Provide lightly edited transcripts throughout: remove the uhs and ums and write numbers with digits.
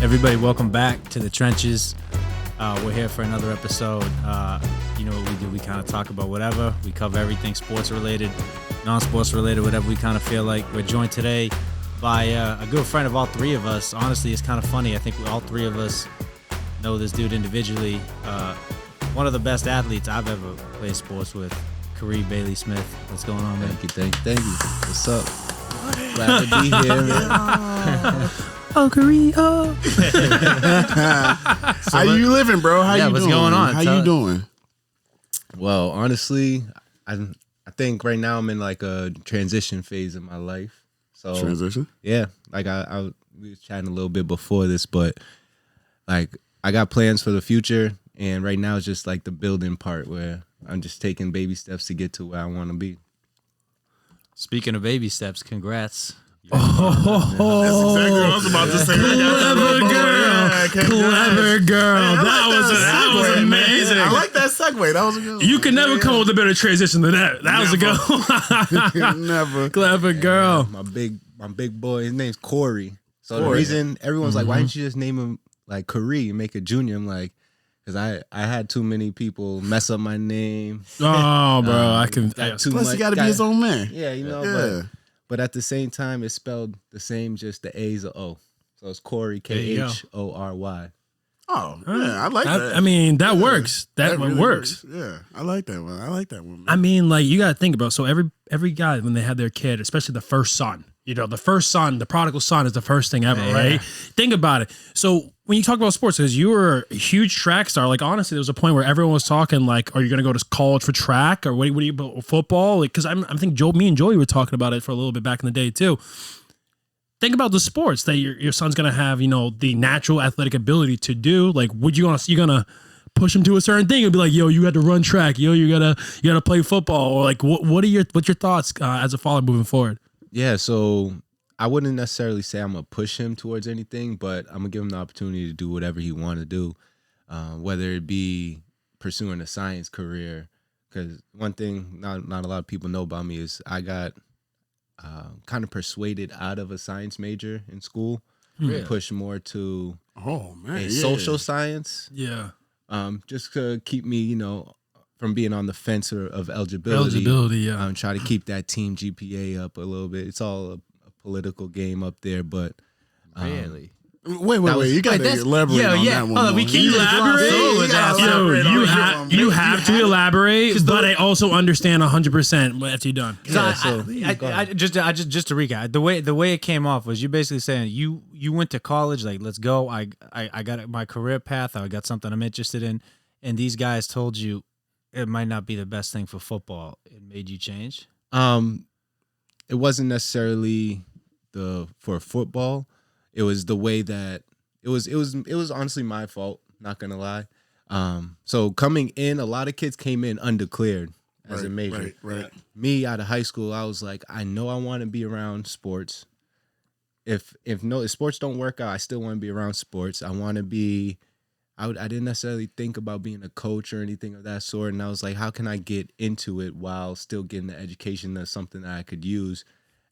Everybody, welcome back to the trenches. We're here for another episode. You know what we do? We kind of talk about whatever. We cover everything sports related, non-sports related, whatever we kind of feel like. We're joined today by a good friend of all three of us. Honestly, it's kind of funny. I think all three of us know this dude individually. One of the best athletes I've ever played sports with, Khary Bailey-Smith. What's going on, man? Thank you. What's up? Glad to be here, man. Oh, Khary, oh. How you living, bro? How you doing? What's going on? How you doing? Well, honestly, I think right now I'm in like a transition phase of my life. So Transition? Yeah, like we was chatting a little bit before this, but like I got plans for the future, and right now it's just like the building part where I'm just taking baby steps to get to where I want to be. Speaking of baby steps, congrats. That's exactly what I was about to say. Clever girl. Man, That was amazing. I like that segue. That was a good one. You can never come up with a better transition than that. That was a good one. Never. Clever girl. My big boy, his name's Corey. So the Corey. reason everyone's like, why didn't you just name him like Khary and make a junior? I'm like, because I had too many people mess up my name. Oh, bro. I can. Got too Plus, much- he got to be his own man. Yeah, you know, Yeah. but at the same time, it's spelled the same, just the A is a O. So it's Corey, you go. Khory. Oh, yeah. I like that. I mean, that works. That one really works. Yeah. I like that one. Man. I mean, like, you got to think about, so every guy, when they have their kid, especially the first son, the first son, the prodigal son is the first thing ever, right? Think about it. So when you talk about sports, because you were a huge track star, like, honestly, there was a point where everyone was talking, like, are you going to go to college for track or what do you football? Like, because I think me and Joey were talking about it for a little bit back in the day, too. Think about the sports that your son's going to have, the natural athletic ability to do. Like, you going to push him to a certain thing and be like, yo, you got to run track. Yo, you gotta play football. Or like, what's your thoughts as a father moving forward? Yeah, so I wouldn't necessarily say I'm going to push him towards anything, but I'm going to give him the opportunity to do whatever he want to do, whether it be pursuing a science career. Because one thing not a lot of people know about me is I got kind of persuaded out of a science major in school, and pushed more to social science. Yeah. Just to keep me, from being on the fence of eligibility. Yeah. Try to keep that team GPA up a little bit. It's all a political game up there, but Really? Wait. You got to elaborate on that one. We can't Elaborate. You have to elaborate, but I also understand 100% after you're done. Just to recap, the way it came off was you basically saying you went to college, like, let's go. I got my career path. I got something I'm interested in, and these guys told you it might not be the best thing for football. It made you change. It wasn't necessarily for football. It was the way that it was honestly my fault, not gonna lie. So coming in, a lot of kids came in undeclared as a major. Right. Me out of high school, I was like, I know I want to be around sports. If sports don't work out, I still want to be around sports. I want to be. I didn't necessarily think about being a coach or anything of that sort, and I was like, how can I get into it while still getting the education that's something that I could use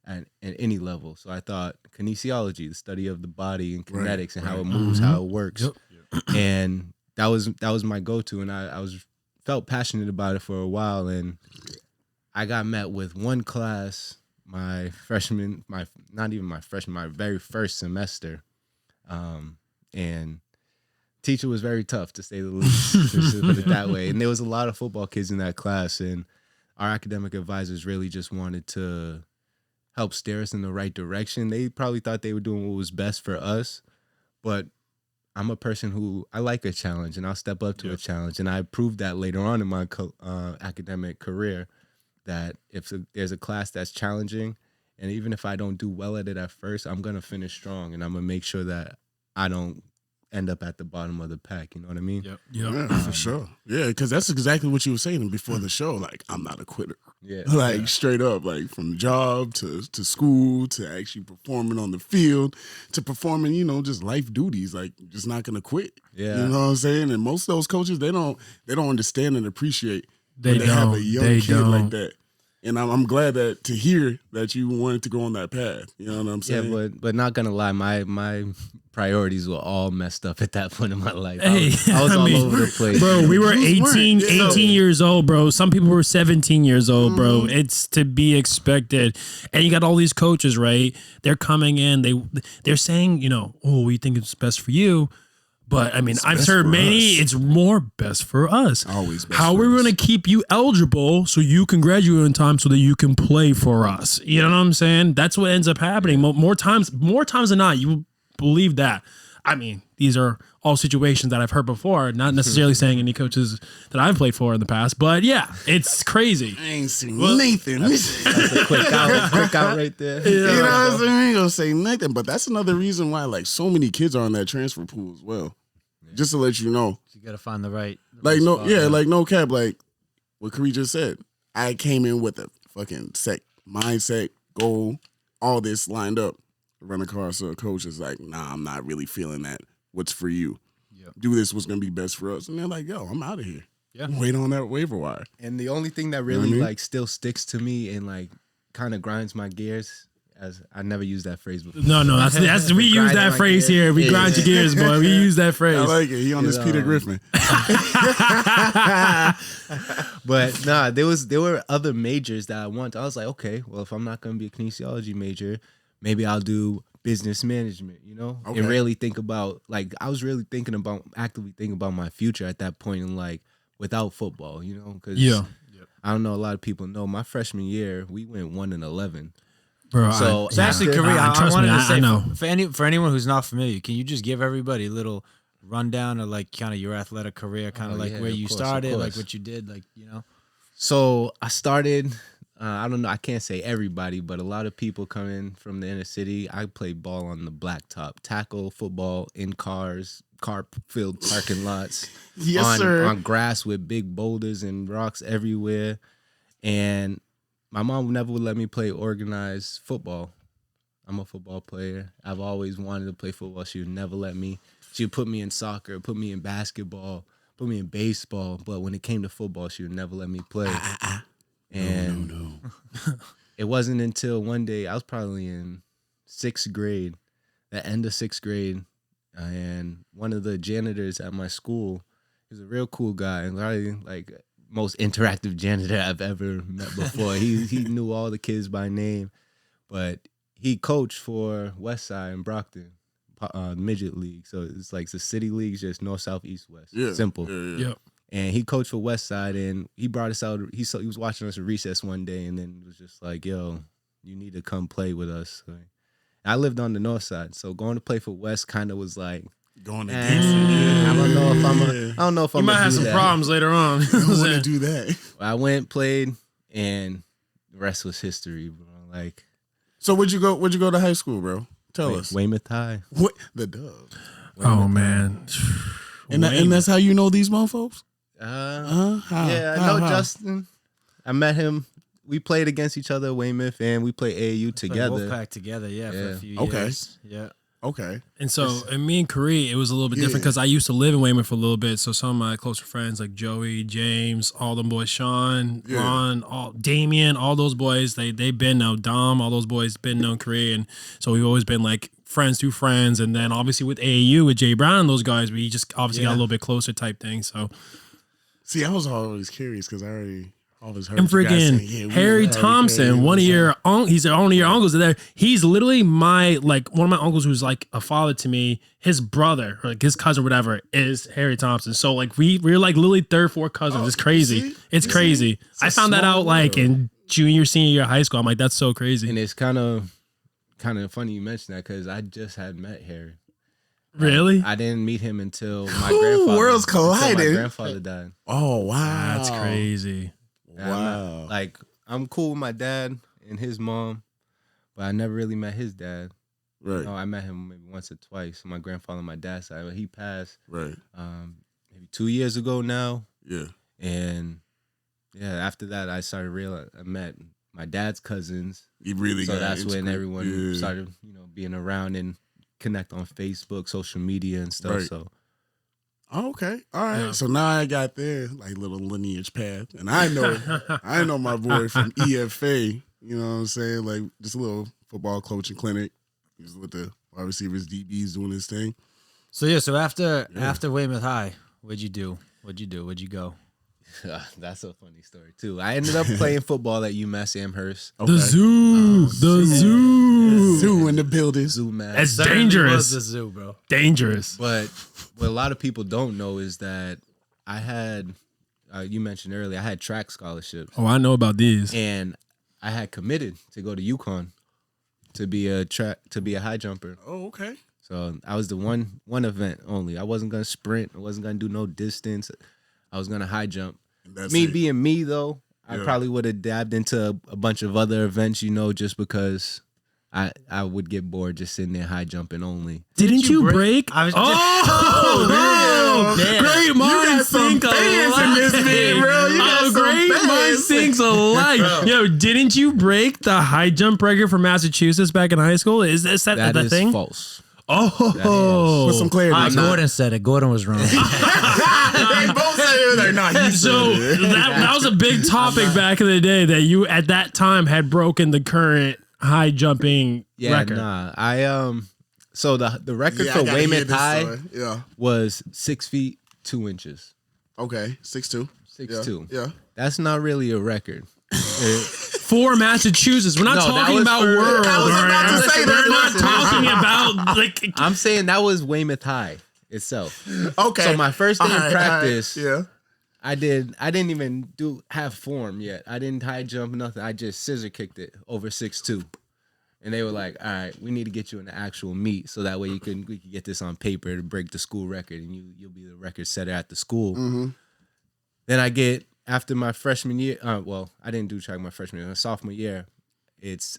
at any level? So I thought kinesiology, the study of the body and kinetics and how it moves, how it works. Yep. And that was my go-to, and I felt passionate about it for a while, and I got met with one class my very first semester, and teacher was very tough, to say the least, to put it that way. And there was a lot of football kids in that class, and our academic advisors really just wanted to help steer us in the right direction. They probably thought they were doing what was best for us, but I'm a person who I like a challenge, and I'll step up to a challenge. And I proved that later on in my academic career, that if there's a class that's challenging, and even if I don't do well at it at first, I'm going to finish strong, and I'm going to make sure that I don't end up at the bottom of the pack. You know what I mean? Yep. Yeah, for sure. Yeah, because that's exactly what you were saying before the show. Like, I'm not a quitter. Yeah. Straight up, like from job to school to actually performing on the field to performing, just life duties. Like, just not gonna quit. Yeah. You know what I'm saying? And most of those coaches, they don't understand and appreciate They when they have a don't. young They kid don't. like that. And I'm glad to hear that you wanted to go on that path. You know what I'm saying? Yeah, but not gonna lie, my priorities were all messed up at that point in my life. Hey, I was I all mean, over the place. Bro, we were 18 Yeah. years old, bro. Some people were 17 years old, bro. It's to be expected. And you got all these coaches, right? They're coming in. They're saying, oh, we think it's best for you. But I mean, I've best heard for many. us. It's more best for us. Always best How for are we us. going to keep you eligible so you can graduate in time so that you can play for us? You know what I'm saying? That's what ends up happening. More times than not, you will believe that. I mean, these are all situations that I've heard before. Not necessarily saying any coaches that I've played for in the past, but yeah, it's crazy. I ain't seen Nathan. That's a quick out right there. You know what I'm saying? I ain't gonna say nothing, but that's another reason why like so many kids are on that transfer pool as well. Just to let you know, You got to find the right. like right no, spot, yeah, like no cap, like what Khary just said. I came in with a fucking set mindset, goal, all this lined up. Run a car, so a coach is like, nah, I'm not really feeling that. What's for you? Yep. Do this. What's gonna be best for us? And they're like, yo, I'm out of here. Yeah. Wait on that waiver wire. And the only thing that know really what I mean? like still sticks to me and like kind of grinds my gears, as I never used that phrase before. No, that's we use Grind that my phrase gears. here. We Yeah. grind your gears, boy. We use that I phrase. like it. He on this You Peter know. Griffin. But nah, there were other majors that I wanted. I was like, okay, well, if I'm not gonna be a kinesiology major, maybe I'll do business management, Okay. and really think about like I was really actively thinking about my future at that point in like without football, because Yeah. I don't know, a lot of people know my freshman year we went 1-11. Bro, So So actually, after- Khary, I trust wanted me, to say I know. for anyone who's not familiar, can you just give everybody a little rundown of like kind of your athletic career, kind of Oh, like yeah, where of you course, started, of like course. what you did, like So I started, I don't know, I can't say everybody, but a lot of people coming from the inner city. I played ball on the blacktop, tackle football in cars, car-filled parking lots, Yes, sir. on grass with big boulders and rocks everywhere. And my mom never would let me play organized football. I'm a football player. I've always wanted to play football. She would never let me. She would put me in soccer, put me in basketball, put me in baseball. But when it came to football, she would never let me play. And No. it wasn't until one day, I was probably in 6th grade, the end of 6th grade, and one of the janitors at my school, he was a real cool guy, and probably like most interactive janitor I've ever met before. He knew all the kids by name, but he coached for Westside and Brockton, midget league. So it's like the city leagues, just north, south, east, west. Yeah. Simple. Yeah. Yep. And he coached for Westside, and he brought us out. He was watching us at recess one day, and then was just like, "Yo, you need to come play with us." I lived on the north side, so going to play for West kind of was like, Going eh, against it. I don't know if I'm. Yeah. I don't know if You I'm. might gonna have do some that. problems later on. I don't want to do that. I went, played, and the rest was history, bro. Like So where'd you go to high school, bro? Tell us. Weymouth High. What the dove? Oh man. And that's how you know these mofos? How? Yeah, I How? know Justin. I met him. We played against each other at Weymouth, and we played AAU together. Wolfpack together, for a Yeah. few Okay. years. Yeah. Okay. And so, and me and Khary, it was a little bit different Yeah. because I used to live in Weymouth for a little bit. So some of my closer friends like Joey, James, all them boys, Sean, Yeah. Ron, Damien, all those boys, they've been known, Dom, all those boys been known Khary. And so we've always been like friends through friends. And then obviously with AAU, with Jay Brown and those guys, we just obviously got a little bit closer type thing. So See, I was always curious because I always heard and you guys freaking saying, yeah, we Harry love Thompson, Harry. one of your he's one of your uncles there. He's literally one of my uncles who's like a father to me. His brother, or like his cousin, whatever, is Harry Thompson. So like we're like literally third, fourth cousins. It's crazy. see? It's crazy. I found that small out like world. in junior, senior year of high school. I'm like, that's so crazy. And it's kind of funny you mentioned that because I just had met Harry. Really? I didn't meet him until my Ooh, grandfather. worlds until my collided. grandfather died. Oh wow, That's crazy. And Wow. I'm cool with my dad and his mom, but I never really met his dad. Right. I met him maybe once or twice. My grandfather on my dad's side, but he passed Right. maybe 2 years ago now. Yeah. And yeah, after that, I started I met my dad's cousins. You really So got that's when integrated. everyone Yeah. started, being around and connect on Facebook, social media and stuff. Right. So Oh, okay. All right. Yeah. So now I got their like little lineage path. And I know my boy from EFA, you know what I'm saying? Like just a little football coaching clinic. He was with the wide receivers, DBs doing this thing. So after Weymouth High, what'd you do? Where'd you go? That's a funny story too. I ended up playing football at Umass Amhurst. Okay. The zoo. Zoo in the building. Zoo Mass. That's Certainly dangerous. was the zoo, bro. Dangerous. But what a lot of people don't know is that I had, you mentioned earlier, I had track scholarships. Oh, I know about these. And I had committed to go to UConn to be a high jumper. Oh, okay. So I was the one event only. I wasn't gonna sprint. I wasn't gonna do no distance. I was gonna high jump. Being me though, I probably would have dabbed into a bunch of other events, just because I would get bored just sitting there high jumping only. Didn't you break? I was Great minds think alike. Great minds think alike. Yo, didn't you break the high jump record for Massachusetts back in high school? Is that That the is thing? false. Oh, Put some clarity. Gordon said it. Gordon was wrong. They both said it. They're not. so that was a big topic back in the day that you at that time had broken the current high jumping record. So the record for Weymouth High was 6 feet 2 inches. Okay, 6'2". 6'2". Yeah. That's not really a record. For Massachusetts, we're not talking about world. I was about to say we're that. not talking about like. I'm saying that was Weymouth High itself. Okay. So my first day in practice, Yeah. I didn't even have form yet. I didn't high jump, nothing. I just scissor kicked it over 6'2". And they were like, all right, we need to get you in the actual meet so that way we can get this on paper to break the school record and you'll be the record setter at the school. Mm-hmm. Then after my freshman year, I didn't do track my freshman year. My sophomore year,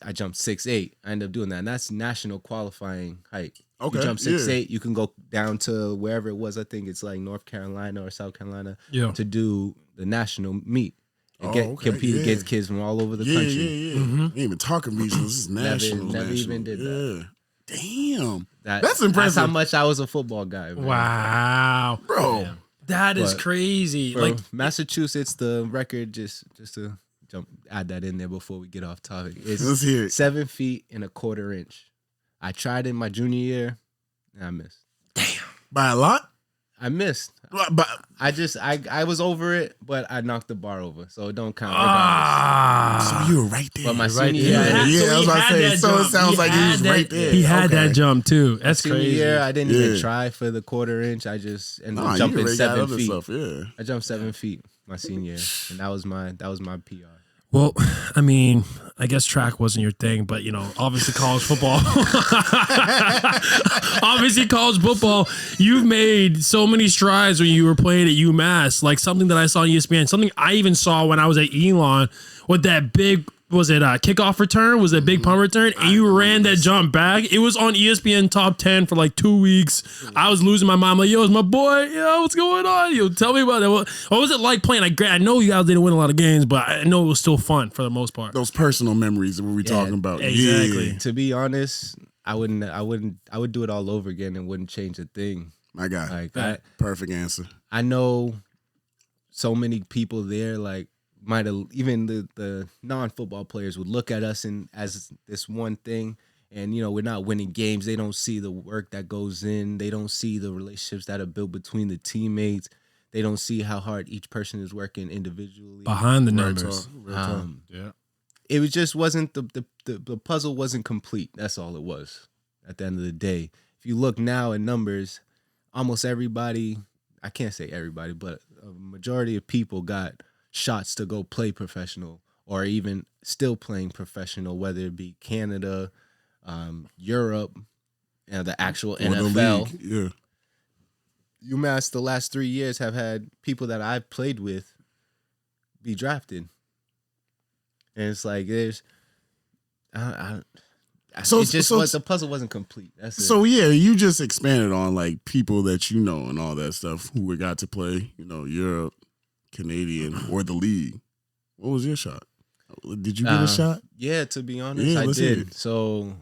I jumped 6'8". I ended up doing that. And that's national qualifying height. Okay. You jump 6'8", you can go down to wherever it was. I think it's like North Carolina or South Carolina to do the national meet. And compete against kids from all over the country. Yeah. Mm-hmm. Ain't even talking regionals. This is national. Never even did that. Damn. That's impressive. That's how much I was a football guy. Man. Wow, bro. Yeah. That is crazy. Like Massachusetts, the record just to add that in there before we get off topic. Let's hear it. 7 feet and 1/4 inch. I tried in my junior year, and I missed. Damn. By a lot? I missed. But I was over it, but I knocked the bar over, so it don't count. So you were right there. But my right senior there. year, I was about to say. So it sounds like he was right there. He had that jump too. That's senior crazy. year, I didn't even try for the 1/4 inch. I just ended up jumping 7 feet. I jumped 7 feet my senior year, and that was my PR. Well, I mean, I guess track wasn't your thing, but obviously college football. You've made so many strides when you were playing at UMass. Like something that I saw on ESPN, something I even saw when I was at Elon with that big. Was it a kickoff return? Was it a big punt return? And you ran that jump back. It was on ESPN top 10 for like 2 weeks. I was losing my mind. I'm like, yo, it's my boy. Yo, what's going on? Yo, tell me about it. What was it like playing? I know you guys didn't win a lot of games, but I know it was still fun for the most part. Those personal memories that we talking about. Exactly. Yeah. To be honest, I would do it all over again and wouldn't change a thing. My guy. Like Perfect answer. I know so many people there, like, might have even the non-football players would look at us as this one thing, and we're not winning games. They don't see the work that goes in. They don't see the relationships that are built between the teammates. They don't see how hard each person is working individually behind the numbers. It was just wasn't the puzzle wasn't complete. That's all it was. At the end of the day, if you look now at numbers, almost everybody, I can't say everybody, but a majority of people got shots to go play professional or even still playing professional, whether it be Canada, Europe, the actual NFL. Yeah. UMass the last 3 years have had people that I've played with be drafted. And it's like the puzzle wasn't complete. That's it. So yeah, you just expanded on like people that and all that stuff who got to play, Europe, Canadian, or the league. What was your shot? Did you get a shot? Yeah, to be honest, I did. So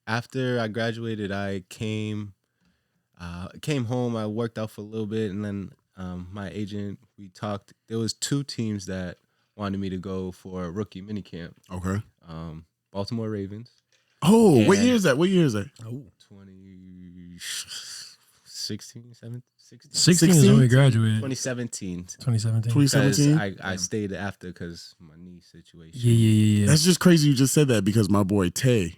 after I graduated, I came home. I worked out for a little bit, and then my agent, we talked. There was 2 teams that wanted me to go for a rookie minicamp. Okay. Baltimore Ravens Oh, what And- year is that? 2016, 17, 16? 16 is when we graduated. 2017. 2017. 2017. I stayed after because my knee situation. Yeah. That's just crazy you just said that because my boy Tay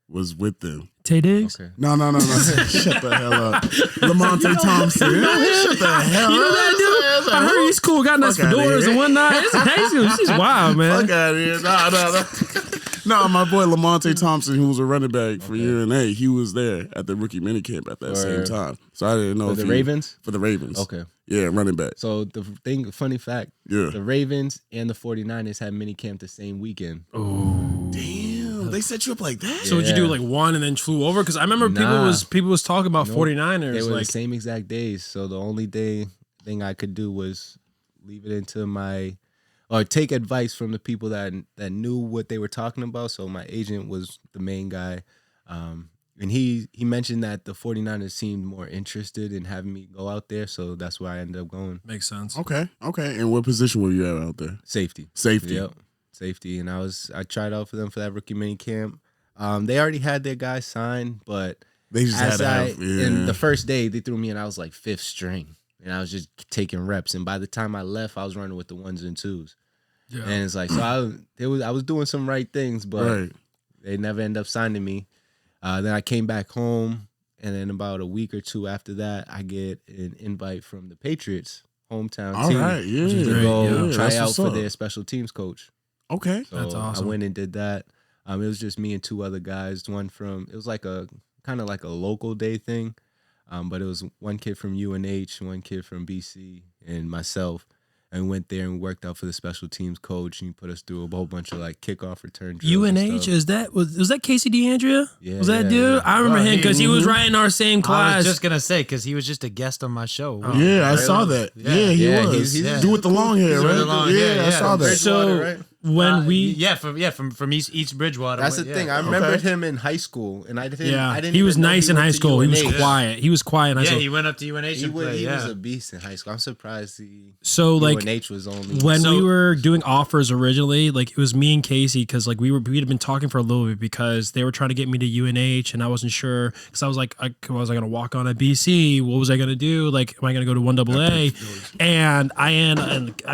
was with them. Tay Diggs? Okay. No. Shut the hell up. Lamonte Thompson. Shut the hell You know up. that dude? I heard he's cool. Got nice Fuck outta fedoras here. and whatnot. She's wild, man. Fuck out of here. No. No, my boy Lamonte Thompson, who was a running back for UNA, he was there at the rookie minicamp at that same time. So I didn't know For if the he- Ravens? For the Ravens. Okay. Yeah, running back. So the funny fact, Yeah. the Ravens and the 49ers had minicamp the same weekend. Damn. They set you up like that? So would you do Yeah. like one and then flew over? Because I remember Nah. people was talking about Nope. 49ers. They were like, the same exact days. So the only thing I could do was leave it into or take advice from the people that knew what they were talking about. So my agent was the main guy. And he mentioned that the 49ers seemed more interested in having me go out there. So that's where I ended up going. makes sense. Okay. And what position were you at out there? Safety. Safety. Yep. Safety. And I tried out for them for that rookie mini camp. They already had their guys signed, but They just had to have. in the first day they threw me in, I was like 5th string. And I was just taking reps. And by the time I left, I was running with the 1s and 2s. Yeah. And it's like, so I was doing some right things, but Right. they never end up signing me. Then I came back home, and then about a week or two after that, I get an invite from the Patriots hometown All team right. Yeah. to Great, go yeah. try That's out what's for up. their special teams coach. Okay. So That's awesome. I went and did that. It was just me and 2 other guys. It was like a kind of like a local day thing, but it was one kid from UNH, one kid from BC, and myself. And we went there and worked out for the special teams coach, and he put us through a whole bunch of like kickoff return drills. and UNH, stuff. was that Casey DeAndrea? Yeah, Was that yeah, dude? yeah. I remember Well, him because he was right in our same I class. was just gonna say because he was just a guest on my show. Yeah, I saw that. Yeah, he Yeah, was. he's Do with the long hair, He's right? with the long yeah, hair, I yeah. saw that. So right? when from East Bridgewater. That's the Yeah. thing. I remembered him in high school, and I didn't. he was even know nice in went high to school. He was UNH. quiet. He was quiet in high Yeah, school. he went up to UNH He and was, played. he was Yeah. a beast in high school. I'm surprised So like UNH was only when So- we were doing offers originally, like it was me and Casey because like we'd been talking for a little bit because they were trying to get me to UNH and I wasn't sure because I was like, was I gonna walk on at BC? What was I gonna do? Like, am I gonna go to 1AA? And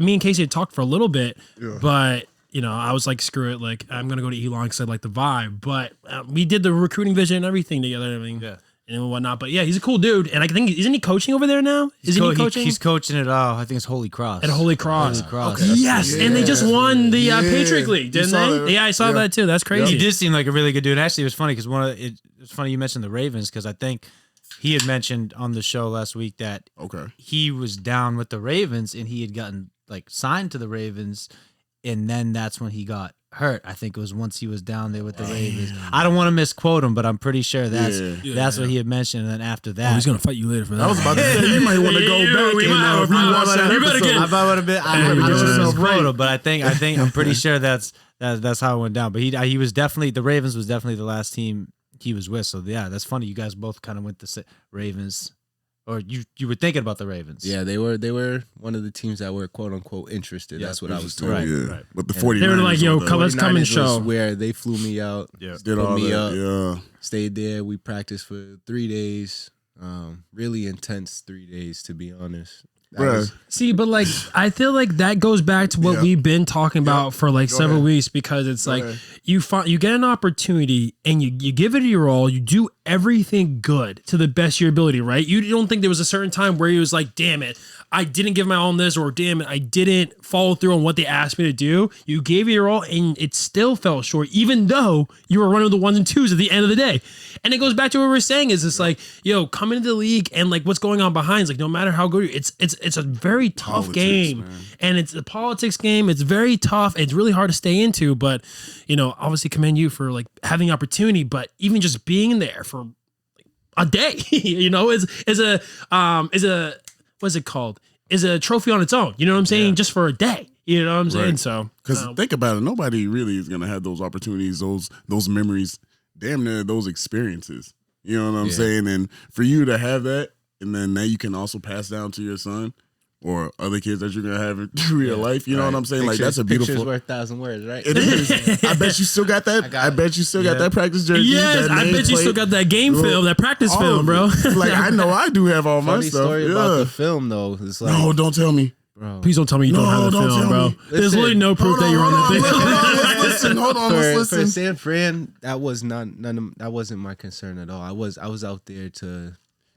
me and Casey had talked for a little bit, but you know, I was like, screw it, like I'm gonna go to Elon because I like the vibe. But we did the recruiting vision and everything together and everything. Yeah. And whatnot, but yeah, he's a cool dude, and I think isn't he coaching over there now? Isn't he coaching He's coaching at I think it's Holy Cross. at Holy Cross? Holy Cross. Yes, and they just won the Yeah. Patriot League, You didn't saw they? that? Yeah, I saw Yeah. that too. That's crazy. He did seem like a really good dude. And actually, it was funny because it was funny you mentioned the Ravens because I think he had mentioned on the show last week that Okay. he was down with the Ravens and he had gotten like signed to the Ravens, and then that's when he got hurt. I think it was once he was down there with the Ravens. I don't want to misquote him, but I'm pretty sure that's what he had mentioned. And then after that, Oh, he's gonna fight you later for that. I was about to say you might want to go back we and might have- rewatch that you better episode. get- I would have been. I Get would have yourself misquoted right. him, but I'm pretty sure that's how it went down. But he was definitely the Ravens was definitely the last team he was with. So yeah, that's funny. You guys both kind of went to Ravens, or you were thinking about the Ravens. Yeah, they were one of the teams that were quote unquote interested. That's what I was told. Right. Yeah. But the And 49ers They were like, yo, were the- come, let's come and 49ers was show. where they flew me out. Yeah. did put all me that. up. Yeah. Stayed there. We practiced for 3 days. Really intense 3 days, to be honest. That Bruh. was- See, but like I feel like that goes back to what Yeah. we've been talking about for like Go several ahead. weeks because it's like ahead. you get an opportunity and you give it your all, you do everything good to the best of your ability, right? You don't think there was a certain time where you was like, damn it, I didn't give my all on this, or damn it, I didn't follow through on what they asked me to do. You gave it your all and it still fell short, even though you were running the 1s and 2s at the end of the day. And it goes back to what we were saying is it's like, yo, come into the league and like what's going on behind is like no matter how good it's a very tough Politics, game. man. And it's a politics game. It's very tough. It's really hard to stay into, but you know, obviously commend you for like having opportunity, but even just being there for like a day, you know, is a what's it called? Is a trophy on its own. You know what I'm saying? Just for a day. You know what I'm saying? Right. So Because think about it, nobody really is gonna have those opportunities, those memories, damn near those experiences. You know what I'm saying? And for you to have that, and then now you can also pass down to your son, or other kids that you're gonna have in real life. You know what I'm saying? Like that's a Pictures beautiful. worth 1,000 words, right? It is. I bet you still got that. I bet you still got that practice jersey. Yes, I bet you still got that game film, that practice film, bro. Like I know I do have all my Funny stuff. story about the film though. It's like, No, don't tell me. bro. Please don't tell me you don't have the don't film, tell bro. me. There's literally no proof that you're on that thing. Hold on, let's For listen. San Fran, that was that wasn't my concern at all. I was out there to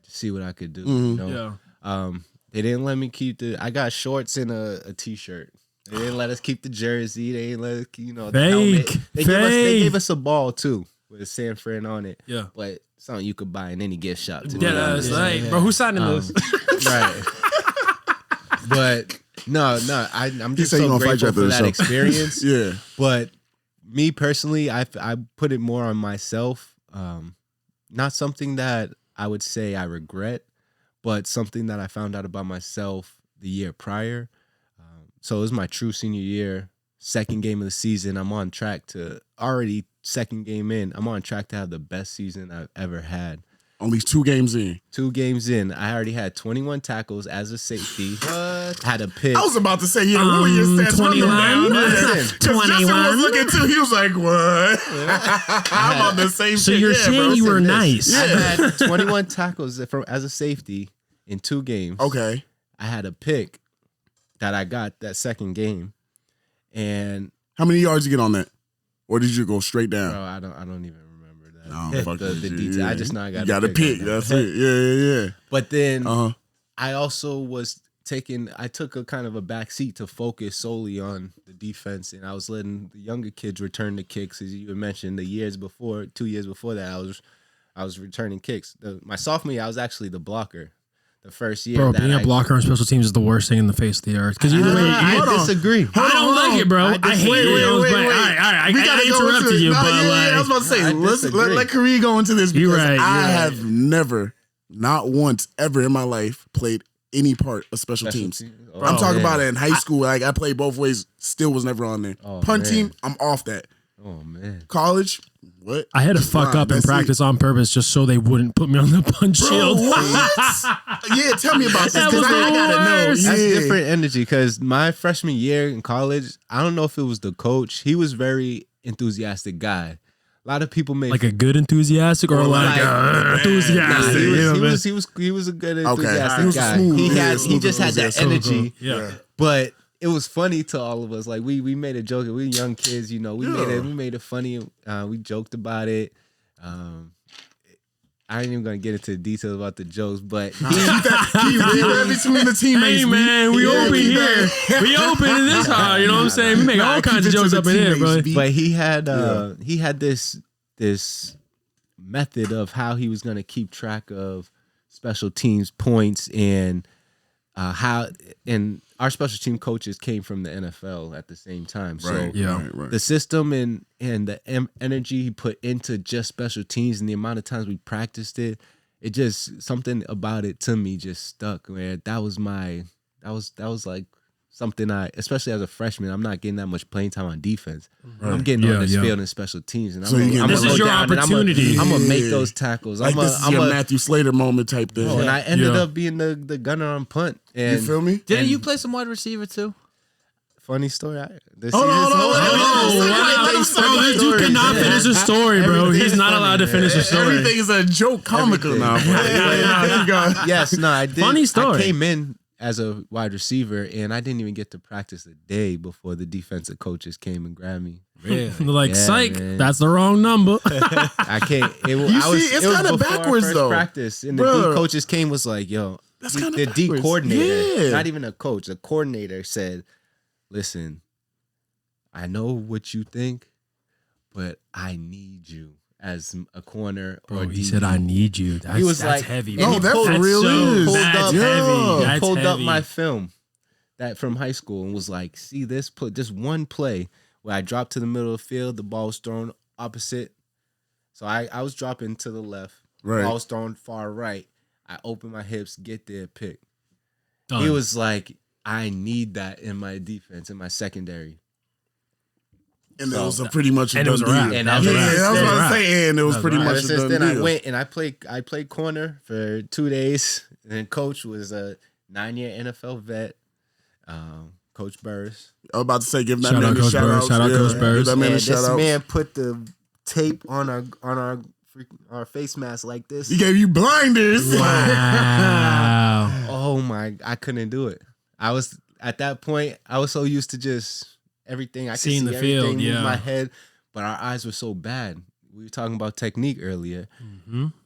see what I could do. You know? Yeah. They didn't let me keep I got shorts and a t-shirt. They didn't let us keep the jersey. They didn't let us, the helmet. They gave us a ball too with San Fran on it. Yeah. But something you could buy in any gift shop. Yeah, that's like, bro, who's signing this? Right. But no, I'm just said he so gonna fight you grateful after for the that show. experience. Yeah. But me personally, I put it more on myself. Not something that I would say I regret, but something that I found out about myself the year prior. So it was my true senior year, second game of the season. I'm on track to already second game in. I'm on track to have the best season I've ever had. Only 2 games in. 2 games in, I already had 21 tackles as a safety. Had a pick. I was about to say, what were your stats? 21. Because Justin was looking too. He was like, what? I'm on the same So shit. you're Yeah, saying bro. you were Listen, nice. I had 21 tackles as a safety in 2 games. Okay. I had a pick that I got that second game, and How many yards you get on that? Or did you go straight down? bro, I don't even remember that. Oh, fuck the with you. detail. I just know I You got got a pick. right now. That's it. Yeah. But then Uh-huh. I also I took a kind of a back seat to focus solely on the defense, and I was letting the younger kids return the kicks. As you mentioned, 2 years before that, I was returning kicks. My sophomore year, I was actually the blocker. The first year, Bro, that being a blocker on special teams is the worst thing in the face of the earth. Because either way, I disagree. I don't like it, bro. I hate it. All right, We gotta I go into interrupted it. you, No, but I was about to say, I let Khary go into this You're because right, I you're right. have never, not once ever in my life, played any part of special teams. Oh, I'm talking man. about it in high school. Like I played both ways, still was never on there. Oh, Punt man. team, I'm off that. Oh man. College, what? I had to fuck up in That's it. practice on purpose just so they wouldn't put me on the punch shield. Yeah, tell me about this That because was I the gotta know. worst. That's Yeah. different energy because my freshman year in college, I don't know if it was the coach. He was very enthusiastic guy. A lot of people made Like a good enthusiastic or like enthusiastic. Nah, you know, man. he was a good Okay. enthusiastic He was guy. smooth. He Yeah, he just had that smooth. energy. Yeah. But it was funny to all of us. Like we made a joke. We young kids, we made it funny. We joked about it. I ain't even gonna get into the details about the jokes, but Keep that between the teammates. Hey man, we Yeah, open keep here. that- We open in this house. You know what I'm saying? We make all kinds of keep it jokes to up the in here, teammates, bro. but he had this method of how he was gonna keep track of special teams points and our special team coaches came from the NFL at the same time. So Yeah. right. the system and the energy he put into just special teams and the amount of times we practiced it just something about it to me just stuck. Man, that was like something especially as a freshman, I'm not getting that much playing time on defense. I'm getting on this field in special teams, and So you get- This is your opportunity. I'm gonna make those tackles. Like this is your Matthew Slater moment type thing. and I ended up being the gunner on punt. You And feel me? Didn't you play some wide receiver too? funny story. Hold on. Oh, this dude cannot finish a story, bro. He's not allowed to finish a story. Everything is a joke, comical now. You got Yes, no, I did. Funny story. I came in as a wide receiver, and I didn't even get to practice a day before the defensive coaches came and grabbed me. They're like, Yeah, psych, man. that's the wrong number. I can't. it's kinda backwards, though. Practice, and the Bro. D coaches came was like, "Yo, That's the kinda D backwards. coordinator, Yeah. not even a coach, a coordinator said, listen, I know what you think, but I need you as a corner Bro, or he DB." said, I need you. That's, He was that's like- heavy. and bro. No, he that pulled- for real is. pulled That's up- heavy. That's pulled up heavy. my film that from high school and was like, see this just one play where I dropped to the middle of the field, the ball was thrown opposite. So I was dropping to the left, Right. ball was thrown far right. I open my hips, get there, pick. Done. He was like, I need that in my defense, in my secondary. And that was a pretty much a And it was a done wrap. deal. And that was a Yeah, wrap. I was Yeah, about wrap. to say, and it was pretty Right. much Ever a since done then, I deal. went and I played corner for 2 days. And then coach was 9-year NFL vet, Coach Burris. I was about to say, give that Shout man out a Coach shout Burris. out. Shout out Coach Burris. Give that man a And shout this out. man put the tape on our face mask like this. He gave you blinders. Wow. Oh my! I couldn't do it. I was at that point. I was so used to just everything. I could Seeing see the field, everything in yeah. my head, but our eyes were so bad. We were talking about technique earlier.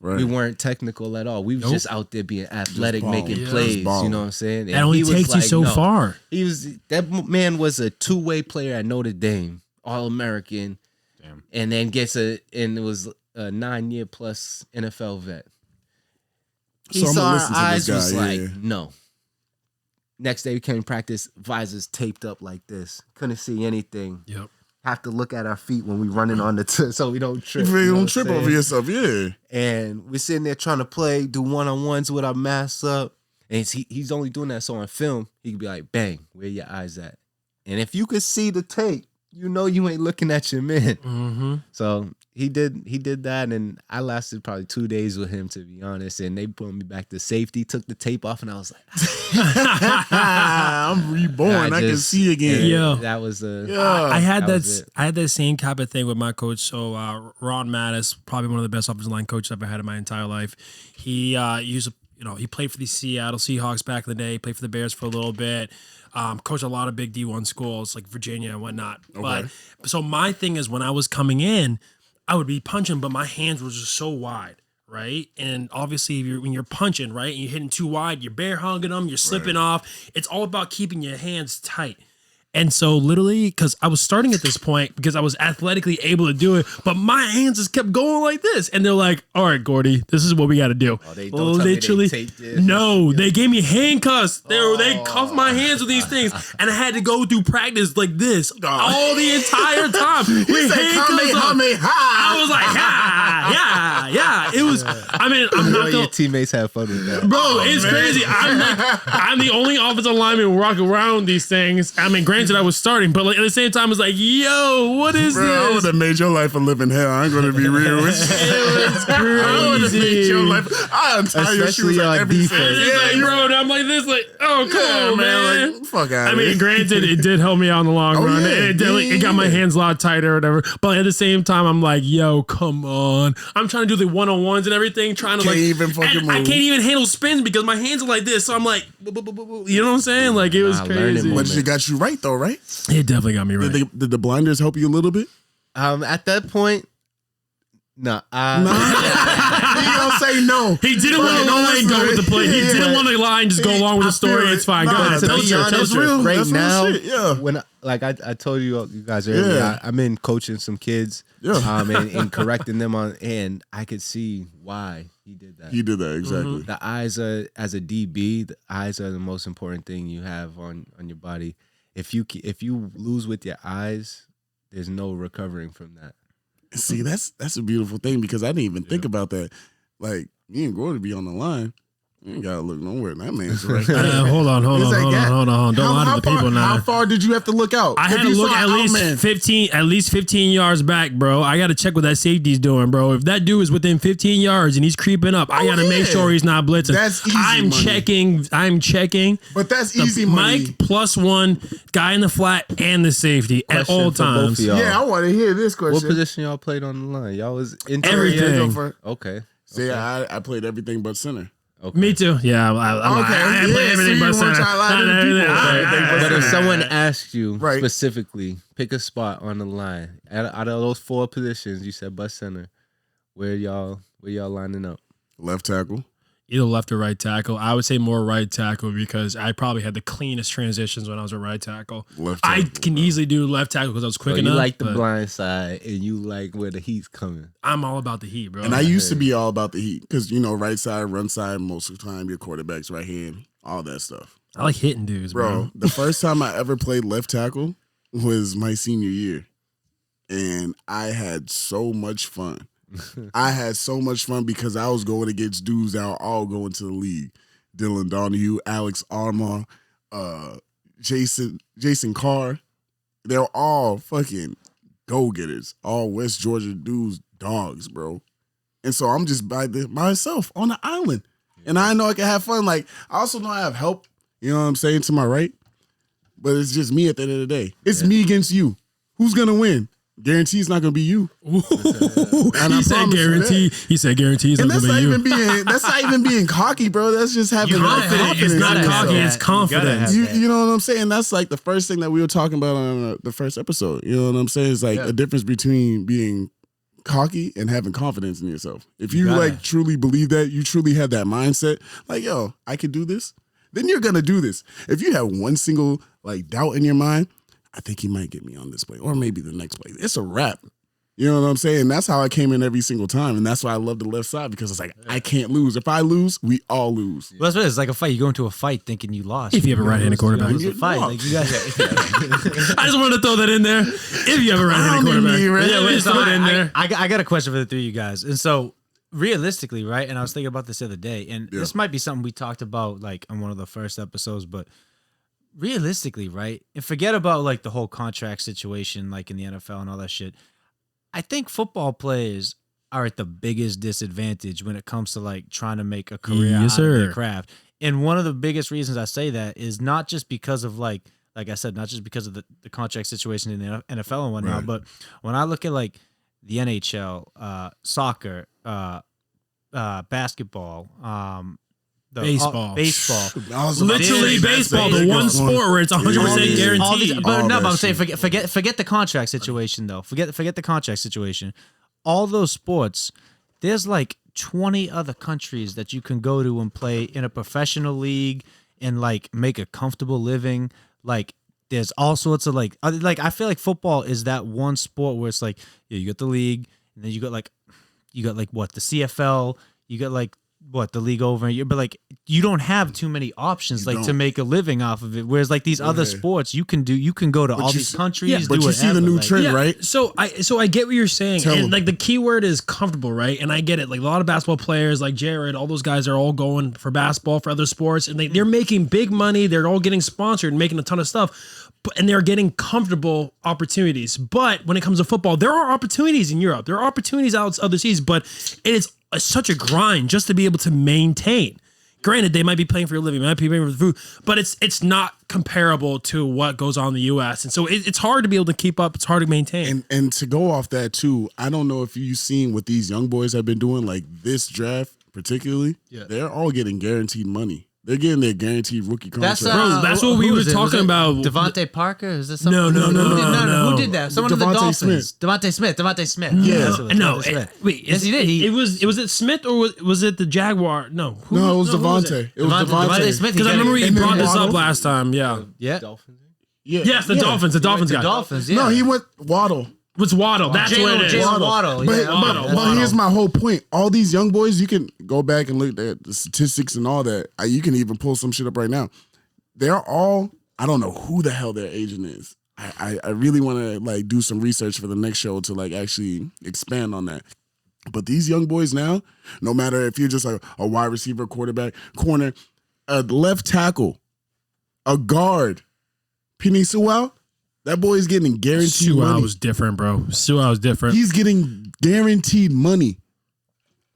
Right. We weren't technical at all. We was just out there being athletic, balling. making Yeah. plays. Just balling. You know what I'm saying? That only he was takes you like, so no. far. That man was a 2-way player at Notre Dame, All-American, and then it was a 9-year plus NFL vet. He So I'm saw gonna our listen to eyes, this was guy, like, yeah. no. Next day we came to practice, visors taped up like this. Couldn't see anything. Yep. Have to look at our feet when we running on the so we don't trip. You know don't what trip I'm over saying? yourself, yeah. And we're sitting there trying to play, do one-on-ones with our masks up. And he's only doing that so on film, he could be like, bang, where your eyes at? And if you could see the tape, you know you ain't looking at your man. Mm-hmm. So he did that, and I lasted probably 2 days with him, to be honest. And they put me back to safety, took the tape off, and I was like, I'm reborn. I can just- see again. Yeah. that was a I had that was that. it. I had that same type of thing with my coach. So Ron Mattis, probably one of the best offensive line coaches I've ever had in my entire life. He he played for the Seattle Seahawks back in the day. Played for the Bears for a little bit. Coached a lot of big D1 schools like Virginia and whatnot. But so my thing is, when I was coming in, I would be punching, but my hands were just so wide. Right. And obviously when you're punching, right, and you're hitting too wide, you're bear hugging them, you're slipping off. It's all about keeping your hands tight. And so literally, because I was starting at this point because I was athletically able to do it, but my hands just kept going like this. And they're like, all right, Gordy, this is what we got to do. They don't tell me they taped this. No, they gave me handcuffs. They cuffed my hands with these things. And I had to go through practice like this all the entire time. With handcuffs on. I was like, yeah. It was, I mean, I'm not Your going teammates have fun with that. Bro, it's crazy. I'm the only offensive lineman walking around these things. I mean, granted, I was starting, but like at the same time, it's like, yo, what is Bro, I would this? have made your life a living hell. I ain't gonna be real with you. It was I would have made crazy. your life. I untie your Especially shoes at on every defense. second. It's like, bro, and I'm like this, like, oh, come on, man. Like, fuck out. I mean, granted, it did help me out in the long run. yeah. It got my hands a lot tighter or whatever. But at the same time, I'm like, yo, come on. I'm trying to do the one-on-ones and everything, trying to Can't like, even fucking and I move. can't even handle spins because my hands are like this. So I'm like, you know what I'm saying? Like, it was Nah, learning crazy. moment. But it got you right though, right? It definitely got me right. Did the blinders help you a little bit? At that point, no. He gonna say no. He didn't want to go with the play. He didn't want the line just go along with the story. It's fine. Go ahead. to Tell be us your- tell us honest, your- right That's real now, shit, yeah. when I told you guys earlier, Yeah. I'm in coaching some kids, Yeah. and correcting them on, and I could see why he did that. He did that exactly. The eyes are, as a DB, the eyes are the most important thing you have on your body. If you lose with your eyes, there's no recovering from that. See, that's a beautiful thing because I didn't even think about that. Like me and Gordon be on the line. You ain't gotta look nowhere. That man's right there. Hold on. It's like that. Don't lie to the people now. How far did you have to look out? I had to look at least 15 yards back, bro. I got to check what that safety's doing, bro. If that dude is within 15 yards and he's creeping up, I got to make sure he's not blitzing. That's easy I'm money. checking. But that's easy money. Mike +1, guy in the flat, and the safety at Question all for both times. of y'all. Yeah, I want to hear this What question. position y'all played on the line? Y'all was interior? Everything. Okay. See, I played everything but center. Okay. Me too. Yeah, I play everything but center. But if someone asked you Right. specifically, pick a spot on the line out of those 4 positions, you said bus center. Where y'all lining up? Left tackle. Either left or right tackle. I would say more right tackle because I probably had the cleanest transitions when I was a right tackle. Left I tackle, can easily do left tackle because I was quick So enough. you like the but blind side, and you like where the heat's coming. I'm all about the heat, bro. And I used to be all about the heat because, right side, run side, most of the time, your quarterback's right hand, all that stuff. I like hitting dudes, bro. The first time I ever played left tackle was my senior year. And I had so much fun. I had so much fun because I was going against dudes that were all going to the league. Dylan Donahue, Alex Armah, Jason Carr. They're all fucking go-getters. All West Georgia dudes, dogs, bro. And so I'm just by myself on the island. And I know I can have fun. Like, I also know I have help You know what I'm saying? To my right. But it's just me at the end of the day. It's me against you. Who's going to win? Guarantee it's not going to be you. He said guarantee. He said guarantee it's not going to be you. That's not even being cocky, bro. That's just having confidence. It's not cocky. It's confidence. You know what I'm saying? That's like the first thing that we were talking about on the first episode. You know what I'm saying? It's like a difference between being cocky and having confidence in yourself. If you like truly believe that, you truly have that mindset, like, yo, I could do this, then you're going to do this. If you have one single like doubt in your mind, I think he might get me on this play or maybe the next play. It's a wrap. You know what I'm saying? That's how I came in every single time. And that's why I love the left side, because it's like, I can't lose. If I lose, we all lose. Well, that's what it is. It's like a fight. You go into a fight thinking you lost. If you have a right-handed quarterback. It's a fight. Like, you guys, I just wanted to throw that in there. If you have a right-handed quarterback. Throw it in there. I got a question for the three of you guys. And so, realistically, right, and I was thinking about this the other day, and this might be something we talked about like on one of the first episodes, but realistically, right, and forget about like the whole contract situation like in the NFL and all that shit, I think football players are at the biggest disadvantage when it comes to like trying to make a career out of their craft. And one of the biggest reasons I say that is not just because of like I said, not just because of the contract situation in the NFL and whatnot, but when I look at like the NHL, soccer, basketball, baseball. Literally baseball, the one sport where it's 100% guaranteed. But I'm saying forget the contract situation though. Forget the contract situation. All those sports, there's like 20 other countries that you can go to and play in a professional league and like make a comfortable living. Like there's all sorts of like I feel like football is that one sport where it's like you got the league, and then you got like what, the CFL, you got like what, the league over, but like you don't have too many options to make a living off of it. Whereas like these other sports, you can go to all these countries. But you see the new trend, right? So I get what you're saying, and like the key word is comfortable, right? And I get it. Like a lot of basketball players, like Jared, all those guys are all going for basketball, for other sports, and they're making big money. They're all getting sponsored and making a ton of stuff. And they're getting comfortable opportunities. But when it comes to football, there are opportunities in Europe. There are opportunities out other seas, but it is such a grind just to be able to maintain. Granted, they might be playing for your living, might be paying for the food, but it's not comparable to what goes on in the U.S. And so it's hard to be able to keep up. It's hard to maintain. And to go off that too, I don't know if you've seen what these young boys have been doing, like this draft particularly. Yeah. They're all getting guaranteed money. They're getting their guaranteed rookie contract. That's what we were talking about. Devontae Parker? Is this something? No. Who did that? Someone of the Dolphins. Devontae Smith. Yeah. No. Wait. Yes, he did. Was it Smith or was it the Jaguar? No. It was Devontae. It was Devontae Smith. Because I remember you brought this up last time. Yeah. Dolphins. Yeah. Yes, the Dolphins. The Dolphins guy. Dolphins. Yeah. No, he went Waddle. What's Waddle? That's what it is. Waddle. But here's my whole point. All these young boys, you can go back and look at the statistics and all that. You can even pull some shit up right now. They're all, I don't know who the hell their agent is. I really want to like do some research for the next show to like actually expand on that. But these young boys now, no matter if you're just like a wide receiver, quarterback, corner, a left tackle, a guard, Penny Sewell, that boy is getting guaranteed money. Sewell was different, bro. Sewell was different. He's getting guaranteed money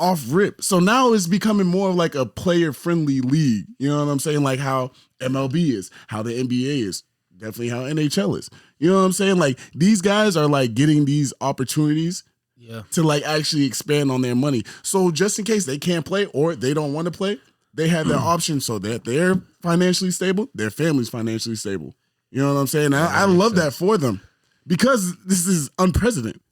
off rip. So now it's becoming more of like a player-friendly league. You know what I'm saying? Like how MLB is, how the NBA is, definitely how NHL is. You know what I'm saying? Like these guys are like getting these opportunities to like actually expand on their money. So just in case they can't play or they don't want to play, they have their option so that they're financially stable, their family's financially stable. You know what I'm saying? I love that for them because this is unprecedented.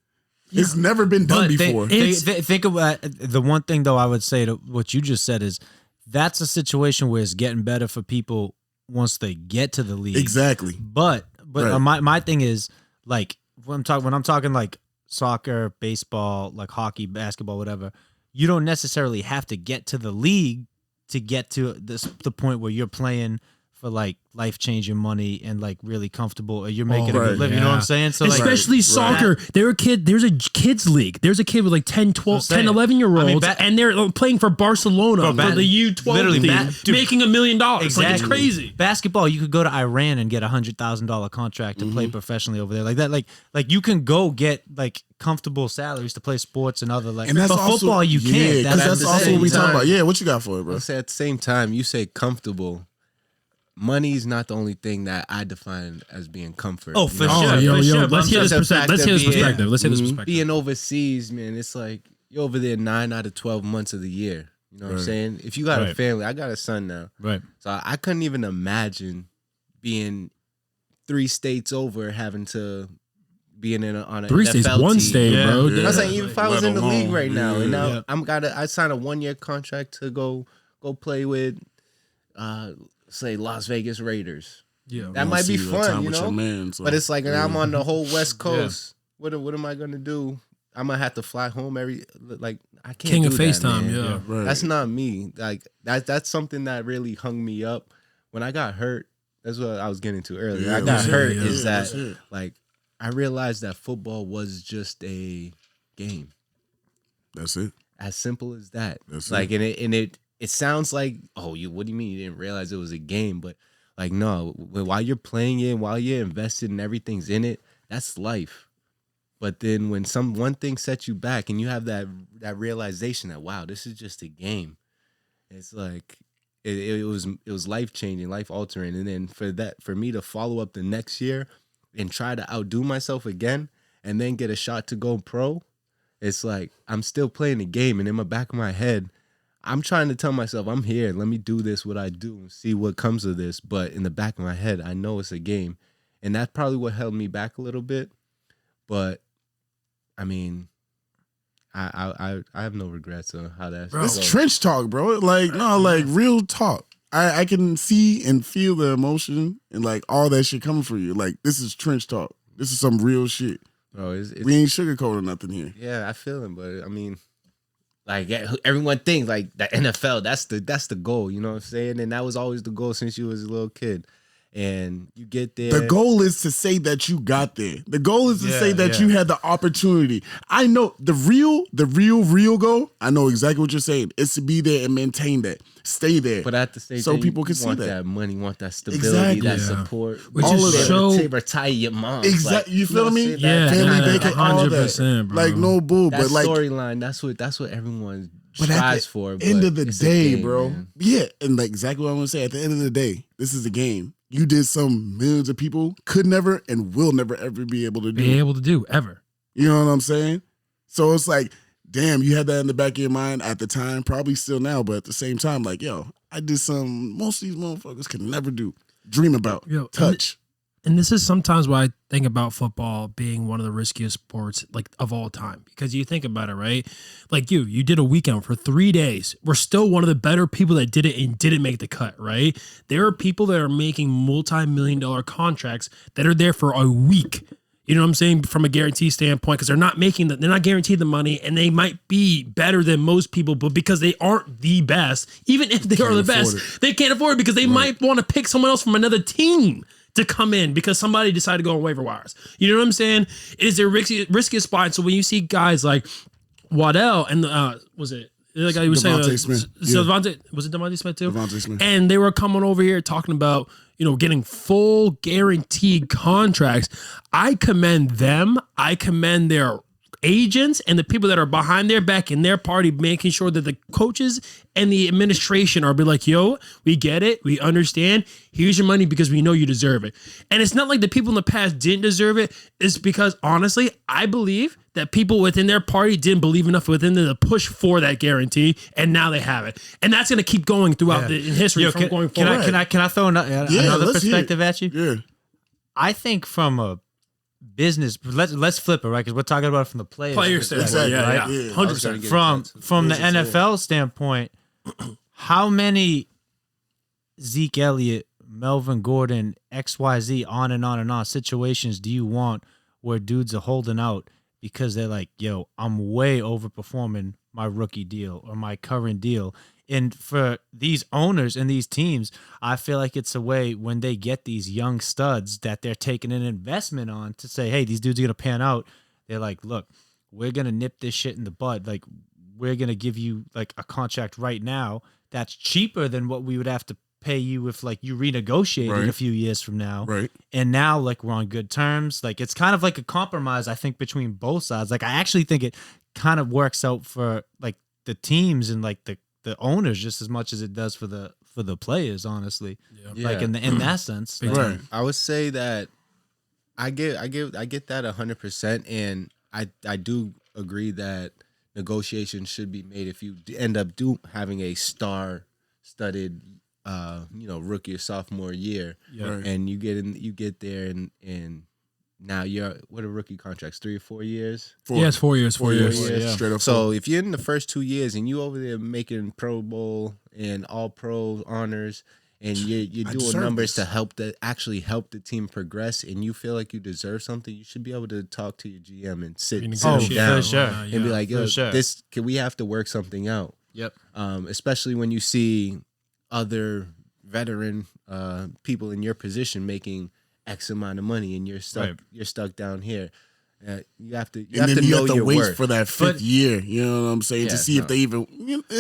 Yeah. It's never been done before. Think about the one thing, though, I would say to what you just said is that's a situation where it's getting better for people once they get to the league. Exactly. But right. My thing is like when I'm talking like soccer, baseball, like hockey, basketball, whatever, you don't necessarily have to get to the league to get to the point where you're playing for like life-changing money and like really comfortable, or you're making a good living. You know what I'm saying? So especially soccer. There's a kids league. There's a kid with like 10, 12, 10, 11-year-olds, and they're playing for Barcelona for the U12 team, making $1 million. Exactly. Like, it's crazy. Basketball, you could go to Iran and get a $100,000 contract to play professionally over there. Like that, like you can go get like comfortable salaries to play sports and other like. And that's but also, football, you can't. That's also what we talk about. Yeah, what you got for it, bro? I'll say at the same time, you say comfortable. money's not the only thing that I define as being comfort. Oh, you for know? sure. Yo, for sure. let's hear this just the perspective. fact Let's of hear this being- perspective. Let's hear this Mhm. perspective. Being overseas, man, it's like you're over there 9 out of 12 months of the year. You know what I'm Right. saying? If you got a Right. family, I got a son now. Right. So I couldn't even imagine being 3 states over, having to being on a 3 states, NFL 1 team. state, Yeah. bro. Yeah. I'm saying even if I was Let in the league alone- right now, and now yeah. I signed a 1-year contract to go play with, say Las Vegas Raiders. Yeah. That might be See the fun, time you with know. your man, so, But it's like yeah. I'm on the whole West Coast. What am I gonna do? I'm gonna have to fly home I can't. King do of that, FaceTime, man. yeah. Right. That's not me. Like that's something that really hung me up when I got hurt. That's what I was getting to earlier. Yeah, I got that's it. hurt Yeah, is that's that it. like I realized that football was just a game. That's it. As simple as that. That's like and it sounds like, oh, what do you mean you didn't realize it was a game? But like no, while you're playing it, while you're invested and everything's in it, that's life. But then when one thing sets you back and you have that realization that wow, this is just a game. It's like it was life changing, life altering. And then for me to follow up the next year and try to outdo myself again and then get a shot to go pro, it's like I'm still playing the game, and in the back of my head, I'm trying to tell myself I'm here. Let me do this, what I do, and see what comes of this. But in the back of my head, I know it's a game, and that's probably what held me back a little bit. But I mean, I have no regrets on how that's. Bro. It's trench talk, bro. Like, no, like real talk. I can see and feel the emotion and like all that shit coming for you. Like, this is trench talk. This is some real shit. Bro, it's We ain't sugarcoating nothing here. yeah, I feel it, but I mean, like everyone thinks like the NFL, that's the goal. You know what I'm saying? And that was always the goal since you was a little kid. And you get there. The goal is to say that you got there. The goal is to say that you had the opportunity. I know the real goal. I know exactly what you're saying. It's to be there and maintain that. Stay there. But at the same So time, people you can see want that. money, want that stability, Exactly. that Yeah. support. Which All is of that. so to retire your mom. Exactly. You feel me? Yeah, Family yeah, bacon, all that. 100%, bro. Like no bull, That but like storyline, that's what everyone But at strives the for. end but of the it's a day, game, bro. man. Yeah, and like exactly what I'm gonna say. At the end of the day, this is a game. You did some millions of people could never and will never ever be able to do. be able to do ever. You know what I'm saying? So it's like, damn, you had that in the back of your mind at the time, probably still now, but at the same time, like, yo, I did something most of these motherfuckers can never do, dream about, Yo, touch. And this is sometimes why I think about football being one of the riskiest sports like of all time. Because you think about it, right? Like you did a weekend for 3 days. We're still one of the better people that did it and didn't make the cut, right? There are people that are making multi-million-dollar contracts that are there for a week. You know what I'm saying? From a guarantee standpoint, because they're not guaranteed the money, and they might be better than most people, but because they aren't the best, even if they are the afford best, they can't afford it because they might want to pick someone else from another team to come in because somebody decided to go on waiver wires. You know what I'm saying? It is their riskiest spot. So when you see guys like Waddell and was it the guy who was saying Devontae Smith. So Yeah. was it Devontae Smith too? Devontae Smith. And they were coming over here talking about, getting full guaranteed contracts. I commend them. I commend their agents and the people that are behind their back in their party, making sure that the coaches and the administration are be like, yo, we get it. We understand. Here's your money because we know you deserve it. And it's not like the people in the past didn't deserve it. It's because honestly, I believe that people within their party didn't believe enough within them to push for that guarantee, and now they have it. And that's going to keep going throughout in history Yo, from going forward. Can I throw another let's hear perspective at you? Yeah. I think from a business, let's flip it, right? Because we're talking about it from the players' perspective, Exactly. yeah, right? Yeah. 100%. From the NFL standpoint, how many Zeke Elliott, Melvin Gordon, XYZ, on and on and on situations do you want where dudes are holding out because they're like, yo, I'm way overperforming my rookie deal or my current deal? And for these owners and these teams, I feel like it's a way when they get these young studs that they're taking an investment on to say, hey, these dudes are going to pan out. They're like, look, we're going to nip this shit in the bud. Like, we're going to give you like a contract right now that's cheaper than what we would have to pay you if like you renegotiated Right. a few years from now. Right. And now like we're on good terms. Like it's kind of like a compromise, I think, between both sides. Like I actually think it kind of works out for like the teams and like the owners just as much as it does for the for the players, honestly. Yeah. Like in that sense. Big Like, Right. I would say that I get that 100%, and I do agree that negotiations should be made if you end up having a star-studded, rookie or sophomore year, Right. and you get there, and now what are rookie contracts, 3 or 4 years? Yeah, it's 4 years. 4 years. years. Yeah. Straight up. So if you're in the first 2 years and you over there making Pro Bowl and All Pro honors, and you're I doing deserve numbers this. to actually help the team progress, and you feel like you deserve something, you should be able to talk to your GM and sit him down for sure. and be like, yo, for sure. we have to work something out. Yep. Especially when you see other veteran people in your position making X amount of money, and you're stuck down here. You have to and then you know have to your wait worth. for that fifth year. You know what I'm saying? To Yeah, see if no. they even.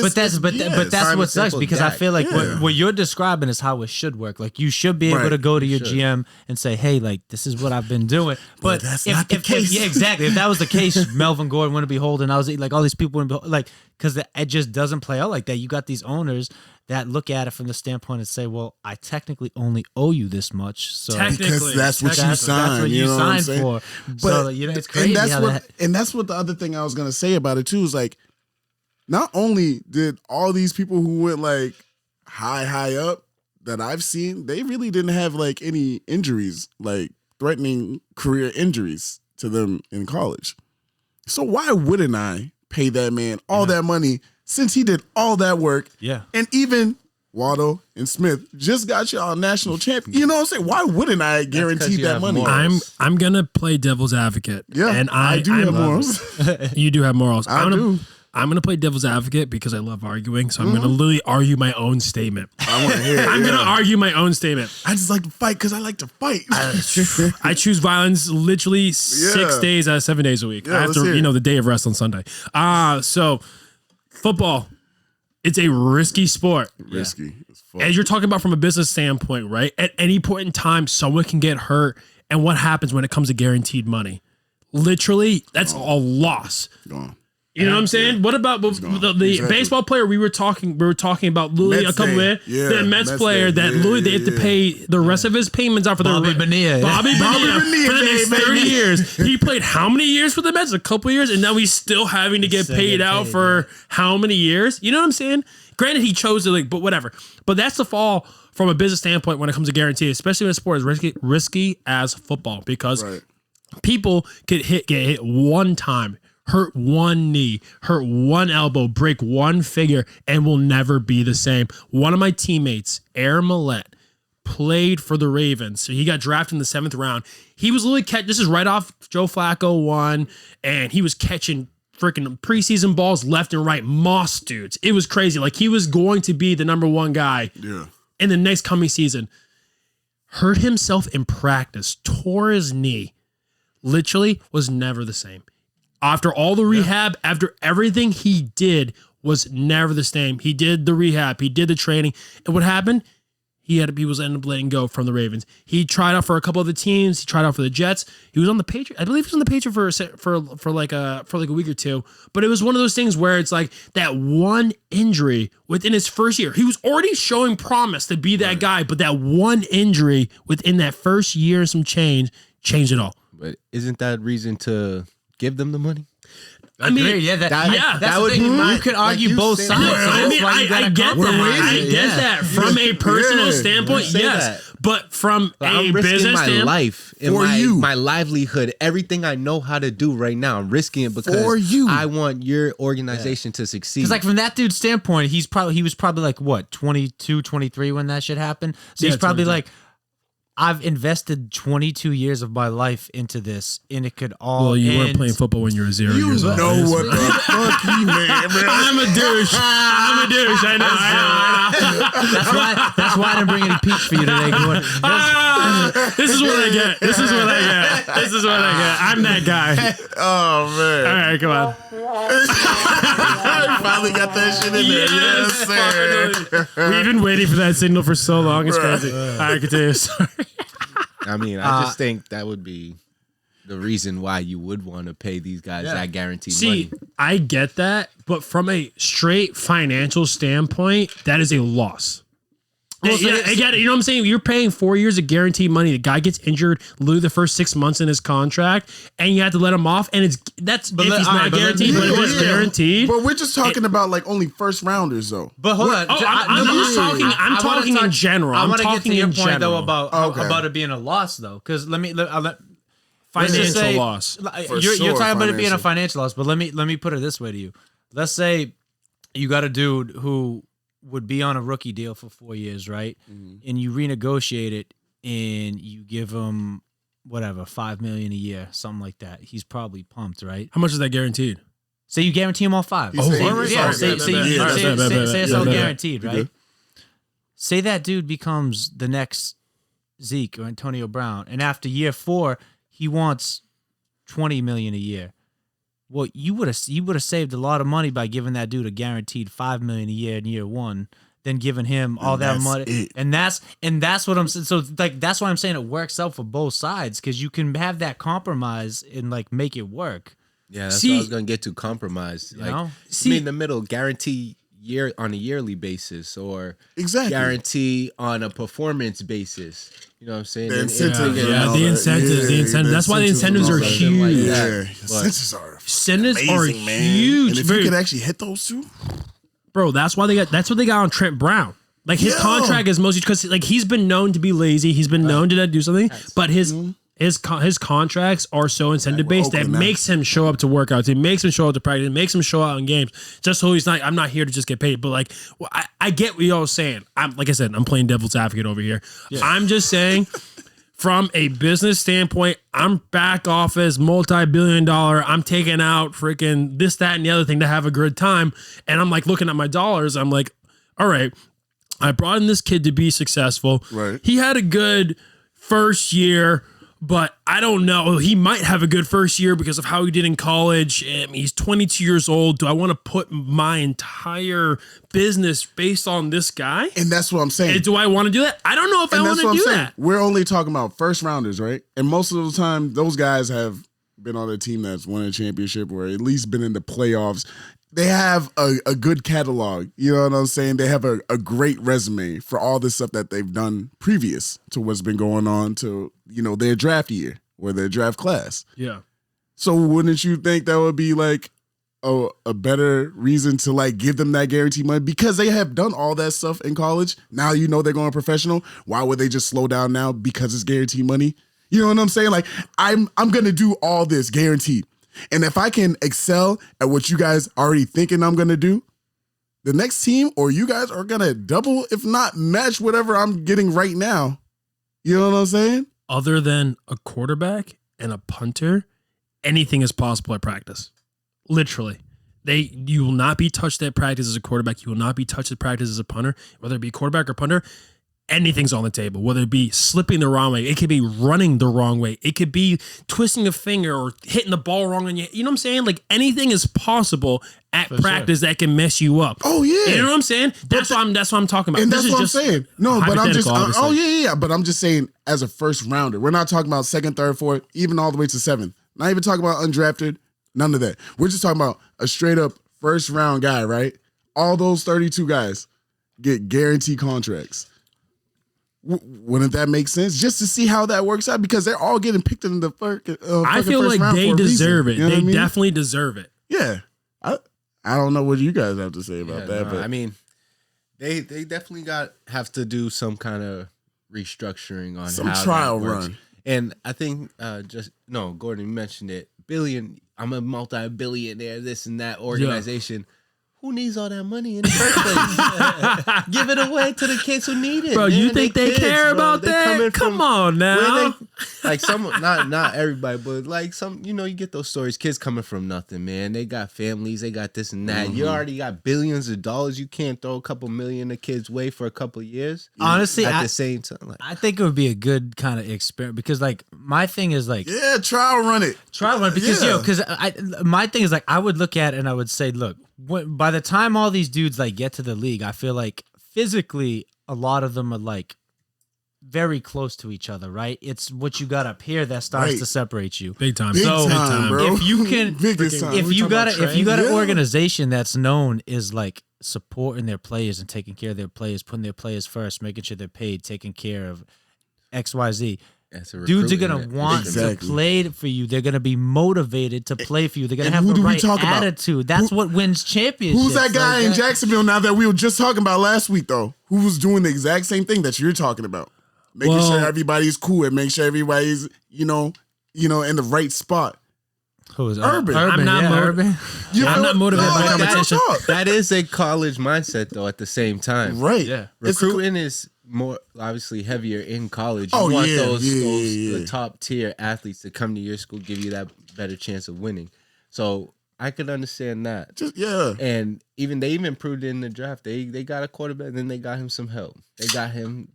But that's prime what sucks, example, because I Dak. feel like Yeah. what you're describing is how it should work. Like you should be able Right. to go to your should. GM and say, "Hey, like this is what I've been doing." But that's if, not the if- case. yeah, exactly. If that was the case, Melvin Gordon wouldn't be holding. I was like, all these people wouldn't be like, because it just doesn't play out like that. You got these owners that look at it from the standpoint and say, "Well, I technically only owe you this much." So Because that's what you that's signed. what you you know what I'm signed saying? for. But So it's crazy and that's how what that. and that's what the other thing I was gonna say about it too is like, not only did all these people who went like high up that I've seen, they really didn't have like any injuries, like threatening career injuries to them in college. So why wouldn't I pay that man all that money since he did all that work? Yeah. And even Waddle and Smith just got y'all national champion. You know what I'm saying? Why wouldn't I guarantee you that have money? morals. I'm gonna play devil's advocate. Yeah, and I do have morals. You do have morals. I do. I'm gonna play devil's advocate because I love arguing. So I'm gonna literally argue my own statement. I want to hear it. I'm yeah. gonna argue my own statement. I just like to fight because I like to fight. I choose violence literally 6 days out of 7 days a week. Yeah, let's After hear it. the day of rest on Sunday. So football, it's a risky sport. Risky as fuck. As you're talking about from a business standpoint, right? At any point in time, someone can get hurt. And what happens when it comes to guaranteed money? Literally, that's a loss. Gone. You know what I'm saying? What about the Exactly. baseball player we were talking about literally Mets a couple day. of Yeah, the Mets Mets player day. that Yeah, literally they yeah, have to yeah. pay the rest of his payments out for Bobby the Bonilla. Bobby Bonilla Bonilla for the next day, 30 baby. years. He played how many years for the Mets? A couple of years, and now he's still having to get Still paid get out paid, for how many years? You know what I'm saying? Granted, he chose to but whatever. But that's the fall from a business standpoint when it comes to guarantee, especially when a sport is risky as football, because Right. people get hit one time, hurt one knee, hurt one elbow, break one finger, and will never be the same. One of my teammates, Air Millette, played for the Ravens. So he got drafted in the 7th round. He was literally this is right off Joe Flacco 1, and he was catching freaking preseason balls left and right, moss dudes. It was crazy. Like he was going to be the number 1 guy Yeah. in the next coming season. Hurt himself in practice, tore his knee, literally was never the same. After all the rehab, after everything he did was never the same. He did the rehab, he did the training, and what happened? He was ended up letting go from the Ravens. He tried out for a couple of the teams. He tried out for the Jets. He was on the Patriots. I believe he was on the Patriots for like a week or two. But it was one of those things where it's like that one injury within his first year. He was already showing promise to be that guy, but that one injury within that first year and some change changed it all. But isn't that reason to give them the money? I mean, Agreed. Yeah, that that's would the thing. be my- You could argue like you both said. sides. Yeah, So I that's mean, why you gotta I get that. compromise. I get Yeah. that from a personal Yeah. standpoint, You say yes. that. But from I'm a risking business my standpoint, life and For you. my livelihood, everything I know how to do right now. I'm risking it because For you. I want your organization to succeed. Because like from that dude's standpoint, he was probably like what 22, 23 when that shit happened. So Yeah, he's probably 22. like, I've invested 22 years of my life into this, and it could all. well, you weren't end. playing football when you were 0 You years old. know what the fuck he meant, man. I'm a douche. I'm a douche. I know. That's why I didn't bring any peach for you today, Gordon. This is what I get. This is what I get. This is what I get. I'm that guy. Oh, man. All right, come on. I finally got that shit in there. Yes, sir. We've been waiting for that signal for so long. It's crazy. All right, continue. Sorry. I mean, I just think that would be the reason why you would want to pay these guys that guaranteed See, money. I get that, but from a straight financial standpoint, that is a loss. Well, so Again, you know what I'm saying? You're paying 4 years of guaranteed money. The guy gets injured, literally the first 6 months in his contract, and you have to let him off. And that's if he's not guaranteed, but if it's guaranteed. But we're just talking about like only first rounders though. But hold on. I'm talking in general. I want to get talking to your in point general. though about it being a loss though, because Financial loss. You're talking about it being a financial loss, but let me put it this way to you. Let's say you got a dude who would be on a rookie deal for 4 years, right? Mm-hmm. And you renegotiate it and you give him whatever, $5 million a year, something like that. He's probably pumped, right? How much is that guaranteed? Say you guarantee him all 5. Say it's all guaranteed, right? Say that dude becomes the next Zeke or Antonio Brown, and after year 4, he wants $20 million a year. Well, you would have saved a lot of money by giving that dude a guaranteed $5 million a year in year 1, than giving him all that money. And that's what I'm saying. So like that's why I'm saying it works out for both sides, because you can have that compromise and like make it work. Yeah, that's what I was gonna get to. Compromise, in the middle, guarantee year on a yearly basis, or guarantee on a performance basis. You know what I'm saying? The incentives. The incentives. That's why the incentives are huge. Incentives are huge. And if you could actually hit those two, bro, that's what they got on Trent Brown. Like his contract is mostly because like he's been known to be lazy. He's been known to do something, but his contracts are so incentive based that makes him show up to workouts. It makes him show up to practice. It makes him show out in games. Just so he's not. I'm not here to just get paid. But like, I get what y'all saying. I'm playing devil's advocate over here. Yeah. I'm just saying, from a business standpoint, I'm back office, multi-billion-dollar. I'm taking out freaking this, that, and the other thing to have a good time. And I'm like looking at my dollars. I'm like, all right, I brought in this kid to be successful. Right. He had a good first year. But I don't know. He might have a good first year because of how he did in college. He's 22 years old. Do I want to put my entire business based on this guy? And that's what I'm saying. Do I want to do that? I don't know if I want to do that. We're only talking about first rounders, right? And most of the time, those guys have been on a team that's won a championship or at least been in the playoffs. They have a good catalog. You know what I'm saying? They have a great resume for all the stuff that they've done previous to what's been going on to, their draft year or their draft class. Yeah. So wouldn't you think that would be like a better reason to like give them that guarantee money because they have done all that stuff in college? Now they're going professional. Why would they just slow down now because it's guaranteed money? You know what I'm saying? Like I'm going to do all this guaranteed. And if I can excel at what you guys already thinking I'm going to do, the next team or you guys are going to double, if not match whatever I'm getting right now. You know what I'm saying? Other than a quarterback and a punter, anything is possible at practice. Literally. You will not be touched at practice as a quarterback. You will not be touched at practice as a punter, whether it be quarterback or punter. Anything's on the table, whether it be slipping the wrong way, it could be running the wrong way, it could be twisting a finger or hitting the ball wrong on you. You know what I'm saying? Like anything is possible at practice that can mess you up. Oh yeah, you know what I'm saying? That's what I'm talking about. And that's what I'm saying. No, but I'm just obviously. But I'm just saying as a first rounder, we're not talking about second, third, fourth, even all the way to 7th. Not even talking about undrafted. None of that. We're just talking about a straight up first round guy, right? All those 32 guys get guaranteed contracts. Wouldn't that make sense? Just to see how that works out because they're all getting picked in the first. I feel first like round they deserve it. You know they what I mean? definitely deserve it. Yeah, I don't know what you guys have to say about that, but I mean, they definitely have to do some kind of restructuring on some how trial that works. run. And I think Gordon, you mentioned it. I'm a multi-billionaire, this and that organization. Yeah. Who needs all that money in the first place? Give it away to the kids who need it. Bro, man. You think they care about that? Come on now. Like some, not everybody, but like some, you get those stories. Kids coming from nothing, man. They got families, they got this and that. Mm-hmm. You already got billions of dollars. You can't throw a couple million a kid's way for a couple of years. Honestly, at the same time, I think it would be a good kind of experiment because, like, my thing is like, trial run it because my thing is like, I would look at it and I would say, look. By the time all these dudes like get to the league, I feel like physically a lot of them are like very close to each other, right? It's what you got up here that starts Right. to separate you. Big time. Big So time, bro. if you can, Biggest time. if you got an Yeah. organization that's known is like supporting their players and taking care of their players, putting their players first, making sure they're paid, taking care of XYZ. That's a Dudes are gonna recruitment want Exactly. to play for you. They're gonna be motivated to play for you. They're gonna And have who the do we right talk about? attitude. That's what wins championships. Who's that guy Like in Jacksonville now that we were just talking about last week, though? Who was doing the exact same thing that you're talking about? Making Well- sure everybody's cool and make sure everybody's, in the right spot. Who is Urban. I'm not Urban. You I'm feel- not motivated by like, real competition. talk. That is a college mindset, though. At the same time, Right. Yeah. It's recruiting is more obviously heavier in college. You Oh, want yeah, those yeah. the top tier athletes to come to your school, give you that better chance of winning. So I could understand that. yeah. And they even proved it in the draft. They got a quarterback, then they got him some help. They got him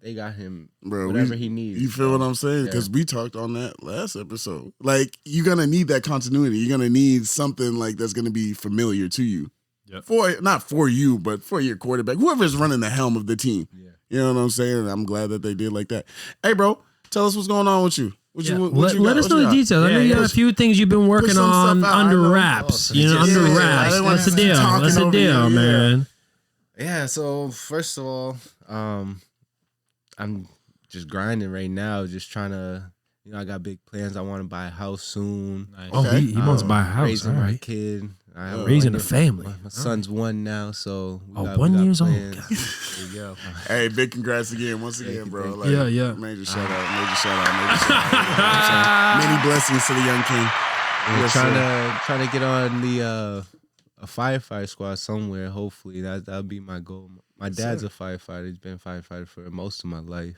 Bro, whatever he needs. You feel what I'm saying? Because we talked on that last episode. Like, you're gonna need that continuity. You're gonna need something like that's gonna be familiar to you. Yep. Not for you, but for your quarterback, whoever's running the helm of the team. Yeah. You know what I'm saying? I'm glad that they did like that. Hey, bro, tell us what's going on with you. What Yeah. you, what Let, you let got? us What know you the got? details. I know Yeah, you got yeah. a few things you've been working some on stuff out. I under know. wraps. Oh, You know, yeah, under yeah, wraps. I didn't What's the wanna deal? talking What's the over deal, you, yeah. man? Yeah, so first of all, I'm just grinding right now, just trying to, I got big plans. I want to buy a house soon. Nice. Oh, Okay. he wants to buy a house. Raising All my right. kid. Raising a family. My son's 1 now, so we Oh, got, 1 we got years old. plans. God. There you go. Hey, big congrats again, once again, bro. thank Like, you. Yeah. Major shout out, major shout out, major shout out. You know what I'm saying? Many blessings to the young king. We're Yes, trying to get on the a firefighter squad somewhere. Hopefully, that'll be my goal. My dad's a firefighter. He's been a firefighter for most of my life.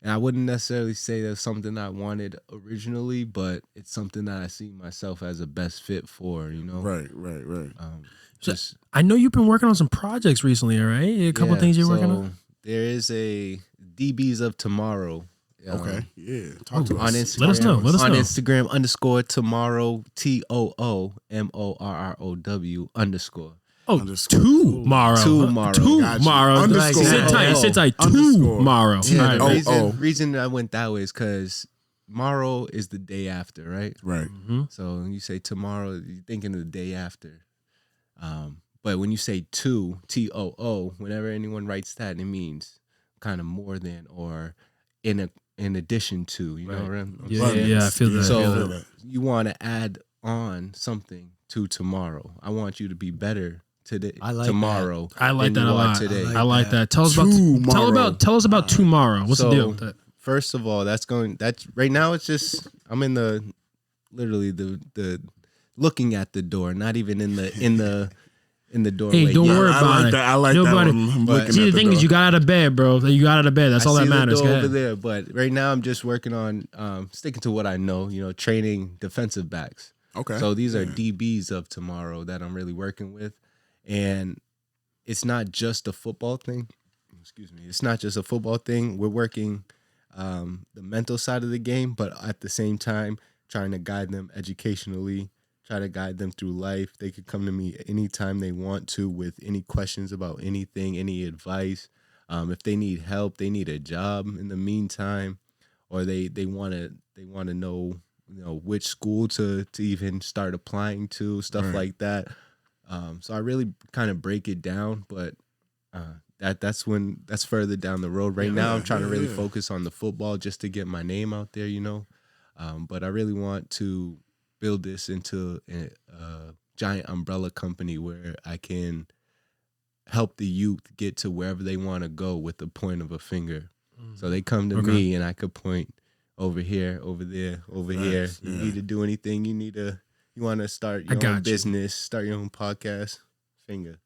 And I wouldn't necessarily say that's something I wanted originally, but it's something that I see myself as a best fit for. Right. Just I know you've been working on some projects recently, all right? A couple things you're working on. There is a DBs of TooMorrow. Okay. Yeah. Talk to On us. Instagram, Let us know. Let us on know. Instagram _TooMorrow TOOMORROW _ Oh, Underscore. tomorrow. Tomorrow. Tomorrow. Underscore. Sit tight. Sit tight. Underscore. Tomorrow. Yeah, All the right. reason I went that way is because tomorrow is the day after, right? Right. So when you say tomorrow, you're thinking of the day after. But when you say TOO, whenever anyone writes that, it means kind of more than or in addition to. You know what I'm Yeah, saying? yeah, I feel that. So you want to add on something to tomorrow. I want you to be better today, I like tomorrow. I like than that a you are lot. today. I like that. Tell us about Tomorrow. tell us about tomorrow. What's the So, deal with that? First of all, that's right now. It's just I'm in the looking at the door, not even in the doorway. Hey, don't yet. worry I about like it. that. I like Nobody- that one. I'm but- looking See, at the thing is, door. you got out of bed, bro. You got out of bed. That's all I that see matters. the Go door ahead. over there, but right now I'm just working on sticking to what I know. Training defensive backs. Okay. So these are DBs of tomorrow that I'm really working with, and it's not just a football thing. Excuse me. It's not just a football thing. We're working the mental side of the game, but at the same time trying to guide them educationally, try to guide them through life. They could come to me anytime they want to with any questions about anything, any advice. If they need help, they need a job in the meantime, or they want to know which school to even start applying to, stuff like that. So I really kind of break it down, but that's further down the road. Right now, I'm trying to really focus on the football just to get my name out there, But I really want to build this into a giant umbrella company where I can help the youth get to wherever they want to go with the point of a finger. So they come to me and I could point over here, over there, over here. You need to do anything. You want to start your own business, start your own podcast, finger.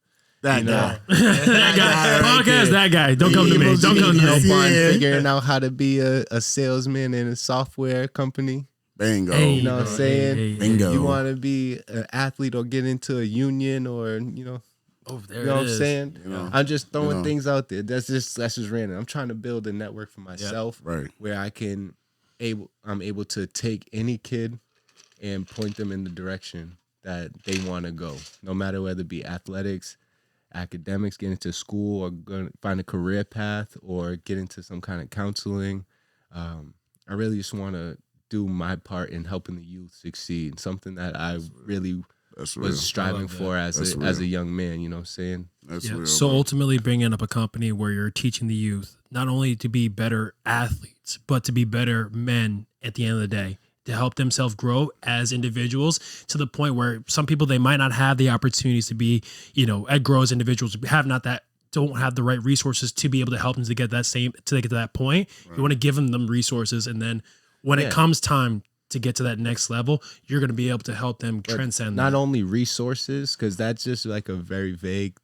That guy. That guy. Podcast that guy. Don't come to me. Don't come to Help me. on Yeah. figuring out how to be a salesman in a software company. Bingo. Hey, You know what I'm saying? hey, Bingo. You want to be an athlete or get into a union or, Over there you know it what I'm is. saying? know. I'm just throwing know. things out there. That's just random. I'm trying to build a network for myself Right. where I'm able to take any kid and point them in the direction that they want to go, no matter whether it be athletics, academics, get into school, or gonna find a career path, or get into some kind of counseling. I really just want to do my part in helping the youth succeed. Something that I really was striving for as a young man. You know what I'm saying? That's real. So bro. ultimately, bringing up a company where you're teaching the youth not only to be better athletes, but to be better men at the end of the day, to help themselves grow as individuals to the point where some people, they might not have the opportunities to be, grow as individuals, don't have the right resources to be able to help them to get to that point. Right. You want to give them resources, and then when it comes time to get to that next level, you're going to be able to help them transcend not that. only resources, because that's just like a very vague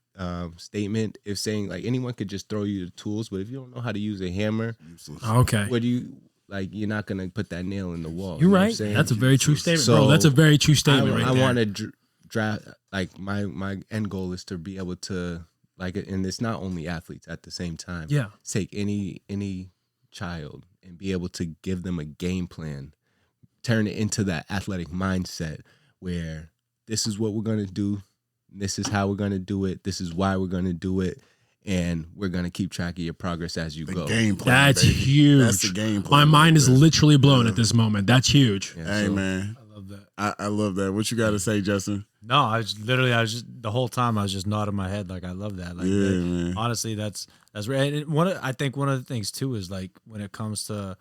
statement. If saying like anyone could just throw you the tools, but if you don't know how to use a hammer, okay, what do you like? You're not going to put that nail in the wall. You're you know right. what I'm saying? That's a very true statement, So bro. That's a very true statement. I right there. want to draft, like my end goal is to be able to, like, and it's not only athletes at the same time. Yeah. Take any child and be able to give them a game plan, turn it into that athletic mindset where this is what we're going to do, this is how we're going to do it, this is why we're going to do it, and we're going to keep track of your progress as you go. Game plan, That's baby. huge. That's the game plan. My mind is right there. literally blown at this moment. That's huge. Yeah, Hey, so- man. I love that. I love that. What you got to say, Justin? No, I was just the whole time I was just nodding my head like I love that. Like Yeah, that, man. honestly, that's right. And I think one of the things too is like when it comes to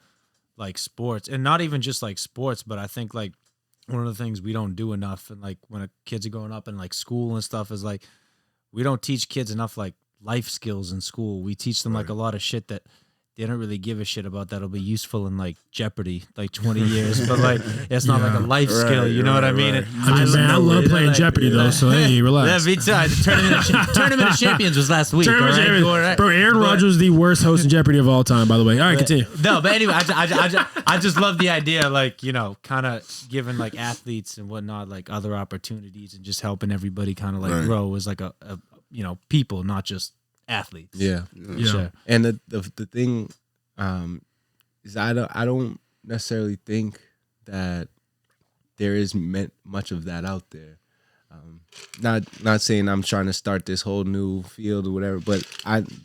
like sports, and not even just like sports, but I think like one of the things we don't do enough, and like when kids are growing up in like school and stuff, is like we don't teach kids enough like life skills in school. We teach them like a lot of shit that they don't really give a shit about that'll be useful in like Jeopardy, like 20 years. But like it's not like a life skill, you know what I mean? Right. I love playing Jeopardy though. So hey, relax. Yeah, me too. Tournament of Champions was last week. Tournament all right? Champions. All right. Bro, Aaron Rodgers is the worst host in Jeopardy of all time, by the way. All right, continue. No, but anyway, I just love the idea, like, kind of giving like athletes and whatnot like other opportunities and just helping everybody kind of like Right. grow as like a people, not just athletes. Yeah. Yeah. Sure. And the thing is I don't necessarily think that there is much of that out there. Not saying I'm trying to start this whole new field or whatever, but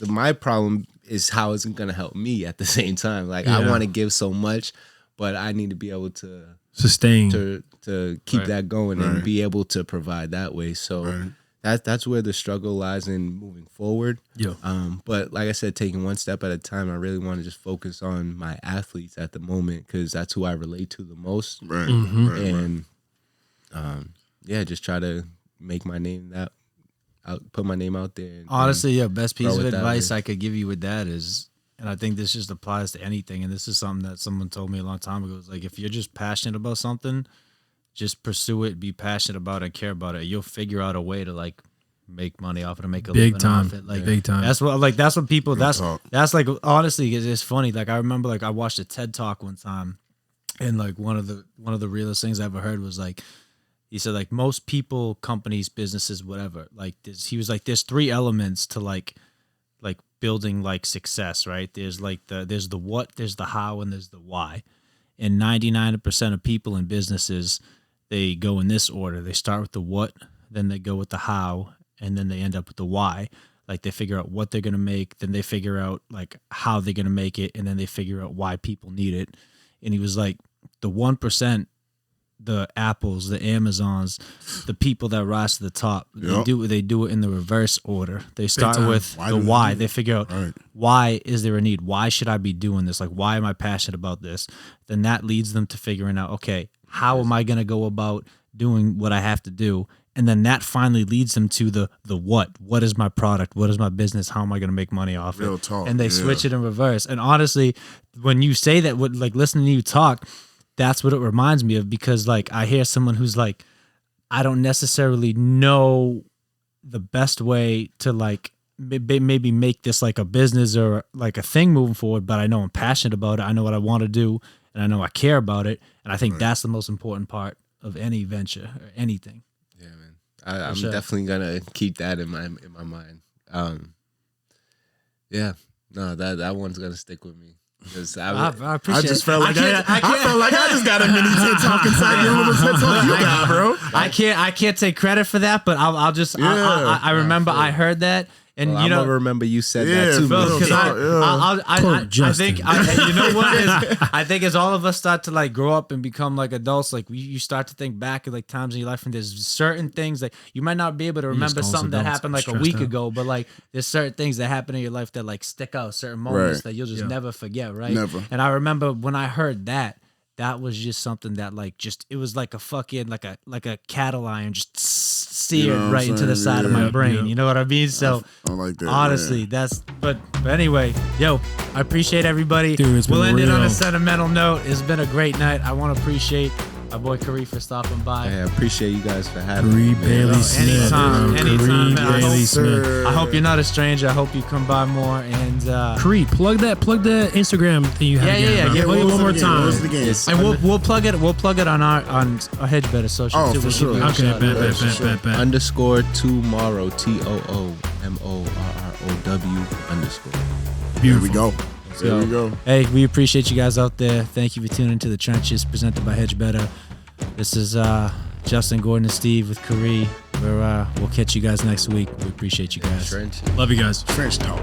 my problem is how it's going to help me at the same time. Like I Yeah. want to give so much, but I need to be able to Sustain. to keep Right. that going and Right. be able to provide that way. So Right. that's where the struggle lies in moving forward. Yeah. But like I said, taking one step at a time, I really want to just focus on my athletes at the moment because that's who I relate to the most. Right. Mhm. Right. And just try to make my name put my name out there. And, Honestly, best piece grow of it that advice way. I could give you with that is, and I think this just applies to anything, and this is something that someone told me a long time ago, is like if you're just passionate about something, just pursue it, be passionate about it, and care about it. You'll figure out a way to like make money off it and make a Big living time. off it. Like Big time. that's what people talk. that's like honestly it's funny. Like I remember like I watched a TED Talk one time, and like one of the realest things I ever heard was like he said like most people, companies, businesses, whatever, like this, he was like there's three elements to like building like success, right? There's like there's the what, there's the how, and there's the why. And 99% of people in businesses, they go in this order. They start with the what, then they go with the how, and then they end up with the why. Like they figure out what they're going to make, then they figure out like how they're going to make it, and then they figure out why people need it. And he was like, the 1%, the Apples, the Amazons, the people that rise to the top, Yep. they do it in the reverse order. They start time. with Why the do they why. do They it? figure out Right. why is there a need? Why should I be doing this? Like, why am I passionate about this? Then that leads them to figuring out, okay, how am I going to go about doing what I have to do? And then that finally leads them to the what. What is my product? What is my business? How am I going to make money off Real it? talk, And they yeah. switch it in reverse. And honestly, when you say that, like listening to you talk, that's what it reminds me of, because like I hear someone who's like, I don't necessarily know the best way to like maybe make this like a business or like a thing moving forward, but I know I'm passionate about it. I know what I want to do, and I know I care about it. And I think that's the most important part of any venture or anything. Yeah, man. I'm sure. definitely gonna keep that in my mind. Yeah, no, that one's gonna stick with me. 'Cause I I appreciate just it. felt like I felt like I just got a mini TED talk inside you, little TED talk you got, bro. I can't take credit for that, but I'll just I remember I heard that. And well, you know, I remember you said Yeah, that too. bro, man. because I think you know what is I think as all of us start to like grow up and become like adults, like you start to think back at like times in your life, and there's certain things like you might not be able to remember call us something that adults, happened like a stressed week out. ago, but like there's certain things that happen in your life that like stick out, certain moments Right. that you'll just never forget, right? Never. And I remember when I heard that. That was just something that like just it was like a fucking like a cattle iron just seared what I'm right into the saying? side of my Yeah. brain. You know what I mean? So I like that. honestly, yeah. that's but anyway, yo, I appreciate everybody. Dude, it's been we'll end it on real. a sentimental note. It's been a great night. I want to appreciate my boy Khary for stopping by. I appreciate you guys for having Khary me. man. Bailey-Smith. anytime, bro. anytime, Khary man. I hope- Bailey-Smith. I hope you're not a stranger. I hope you come by more and Khary, plug the Instagram thing you have. Yeah, again, yeah, bro. yeah. Plug it one more time. What's the game? It's and we'll plug it on our Hedge Better social Oh, too. for We'll sure. give you a Okay, shout bet, out. bet, for bet, sure. bet, bet. _TooMorrow TOOMorrow_. Here we go. There So, we go. Hey, we appreciate you guys out there. Thank you for tuning into the Trenches presented by Hedge Better. This is Justin, Gordon, and Steve with Khary. We'll catch you guys next week. We appreciate you guys. Trench. Love you guys. French talk.